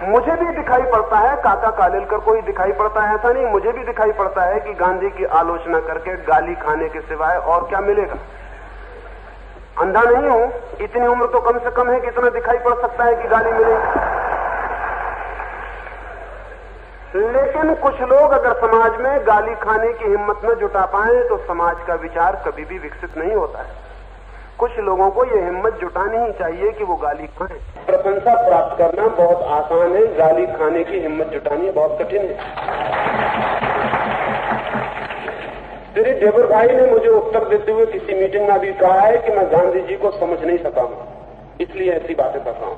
मुझे भी दिखाई पड़ता है, काका कालेलकर को ही दिखाई पड़ता है ऐसा नहीं, मुझे भी दिखाई पड़ता है कि गांधी की आलोचना करके गाली खाने के सिवाय और क्या मिलेगा। अंधा नहीं हूं, इतनी उम्र तो कम से कम है कि इतना दिखाई पड़ सकता है कि गाली मिलेगी। लेकिन कुछ लोग अगर समाज में गाली खाने की हिम्मत न जुटा पाए तो समाज का विचार कभी भी विकसित नहीं होता है। कुछ लोगों को यह हिम्मत जुटानी ही चाहिए कि वो गाली खाएं। प्रशंसा प्राप्त करना बहुत आसान है, गाली खाने की हिम्मत जुटानी बहुत कठिन है। श्री देवर भाई ने मुझे उत्तर देते हुए किसी मीटिंग में भी कहा है कि मैं गांधी जी को समझ नहीं सका हूं, इसलिए ऐसी बातें कर रहा हूं।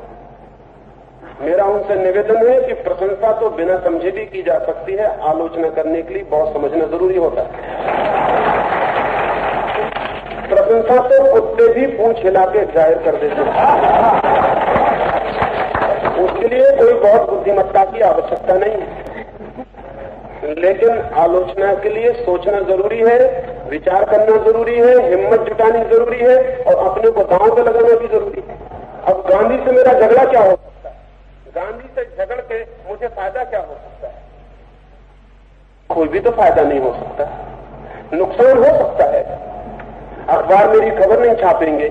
मेरा उनसे निवेदन है कि प्रशंसा तो बिना समझे भी की जा सकती है, आलोचना करने के लिए बहुत समझना जरूरी होता है। प्रशंसा तो कुत्ते भी पूंछ हिला के जाहिर कर देते हैं, उसके लिए कोई बहुत बुद्धिमत्ता की आवश्यकता नहीं है। लेकिन आलोचना के लिए सोचना जरूरी है, विचार करना जरूरी है, हिम्मत जुटानी जरूरी है और अपने को दांव पे लगाना भी जरूरी है। अब गांधी से मेरा झगड़ा क्या हो सकता है? गांधी से झगड़ के मुझे फायदा क्या हो सकता है? कोई भी तो फायदा नहीं हो सकता, नुकसान हो सकता है। अखबार मेरी खबर नहीं छापेंगे,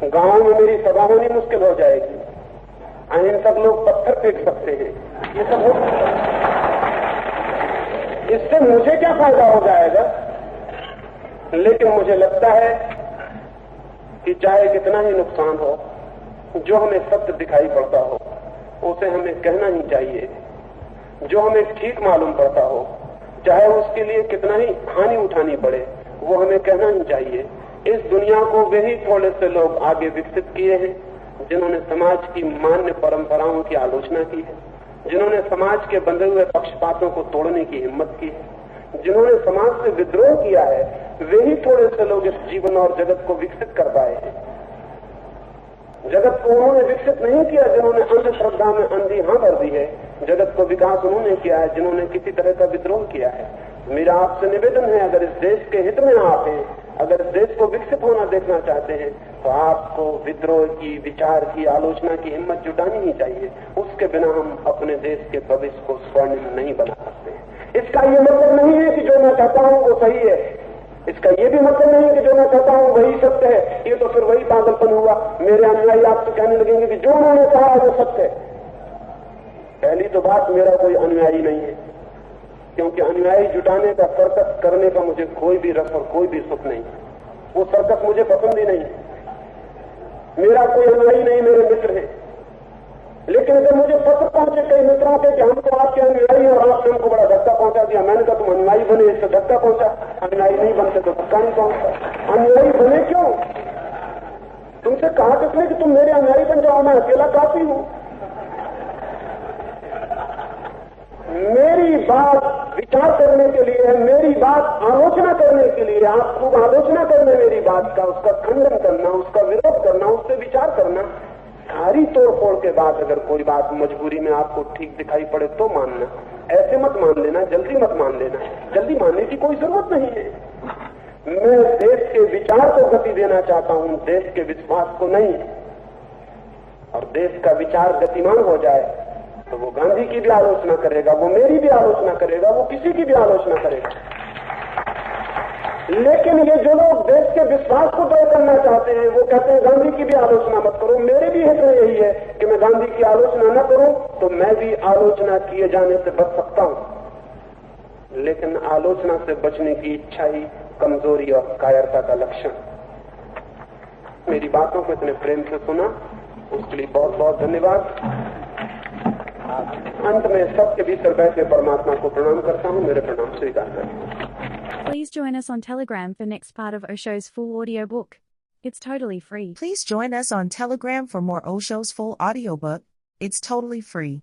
गांव में मेरी सभा होनी मुश्किल हो जाएगी, अहिंसक लोग पत्थर फेंक सकते हैं, ये सब हो सकता है। इससे मुझे क्या फायदा हो जाएगा? लेकिन मुझे लगता है कि चाहे कितना ही नुकसान हो, जो हमें सत्य दिखाई पड़ता हो उसे हमें कहना ही चाहिए। जो हमें ठीक मालूम पड़ता हो, चाहे उसके लिए कितना ही हानि उठानी पड़े, वो हमें कहना ही चाहिए। इस दुनिया को वे ही थोड़े से लोग आगे विकसित किए हैं जिन्होंने समाज की मान्य परंपराओं की आलोचना की है, जिन्होंने समाज के बंधे हुए पक्षपातों को तोड़ने की हिम्मत की है, जिन्होंने समाज से विद्रोह किया है, वे ही थोड़े से लोग इस जीवन और जगत को विकसित कर पाए हैं। जगत को उन्होंने विकसित नहीं किया जिन्होंने अंधश्रद्धा में अंधी हां भर दी है, जगत को विकास उन्होंने किया है जिन्होंने किसी तरह का विद्रोह किया है। मेरा आपसे निवेदन है, अगर इस देश के हित में आप हैं, अगर इस देश को विकसित होना देखना चाहते हैं, तो आपको विद्रोह की, विचार की, आलोचना की हिम्मत जुटानी ही चाहिए। उसके बिना हम अपने देश के भविष्य को स्वर्णिम नहीं बना सकते। इसका ये मतलब नहीं है कि जो मैं कहता हूं वो सही है, इसका ये भी मतलब नहीं कि जो मैं कहता हूं वही सत्य है। ये तो फिर वही पागलपन हुआ, मेरे अनुयायी आपसे कहने लगेंगे कि जो उन्होंने कहा वो सत्य है। पहली तो बात, मेरा कोई अनुयायी नहीं है, क्योंकि अनुयायी जुटाने का, सर्कस करने का मुझे कोई भी रस और कोई भी सुख नहीं। वो सर्कस मुझे पसंद ही नहीं। मेरा कोई अनुयायी नहीं, मेरे मित्र हैं। लेकिन अगर मुझे पत्र पहुंचे कई मित्रों के कि हमको आपके अनुयायी और आपने हमको बड़ा धक्का पहुंचा दिया, मैंने कहा तुम अनुयायी बने इससे धक्का पहुंचा, अनुयायी नहीं बनते तो धक्का नहीं पहुंचता। अनुयायी बने क्यों? तुमसे कहा किसने कि तुम मेरे अनुयायी बन जाओ? मैं अकेला काफी हूं। मेरी बात विचार करने के लिए है, मेरी बात आलोचना करने के लिए। आप खूब आलोचना करना मेरी बात का, उसका खंडन करना, उसका विरोध करना, उससे विचार करना, सारी तोड़ फोड़ के बाद अगर कोई बात मजबूरी में आपको ठीक दिखाई पड़े तो मानना, ऐसे मत मान लेना, जल्दी मत मान लेना। जल्दी मानने की कोई जरूरत नहीं है। मैं देश के विचार को गति देना चाहता हूं, देश के विश्वास को नहीं। और देश का विचार गतिमान हो जाए तो वो गांधी की भी आलोचना करेगा, वो मेरी भी आलोचना करेगा, वो किसी की भी आलोचना करेगा। लेकिन ये जो लोग देश के विश्वास को तय करना चाहते हैं, वो कहते हैं गांधी की भी आलोचना मत करो। मेरे भी हित में यही है कि मैं गांधी की आलोचना न करूं तो मैं भी आलोचना किए जाने से बच सकता हूं। लेकिन आलोचना से बचने की इच्छा ही कमजोरी और कायरता का लक्षण। मेरी बातों को इतने प्रेम से सुना, उसके लिए बहुत बहुत धन्यवाद। अंत में सबके भीतर बैठे परमात्मा को प्रणाम करता हूं। मेरे प्रणाम स्वीकार करें। Please join us on Telegram for next part of Osho's full audiobook. It's totally free. Please join us on Telegram for more Osho's full audiobook. It's totally free.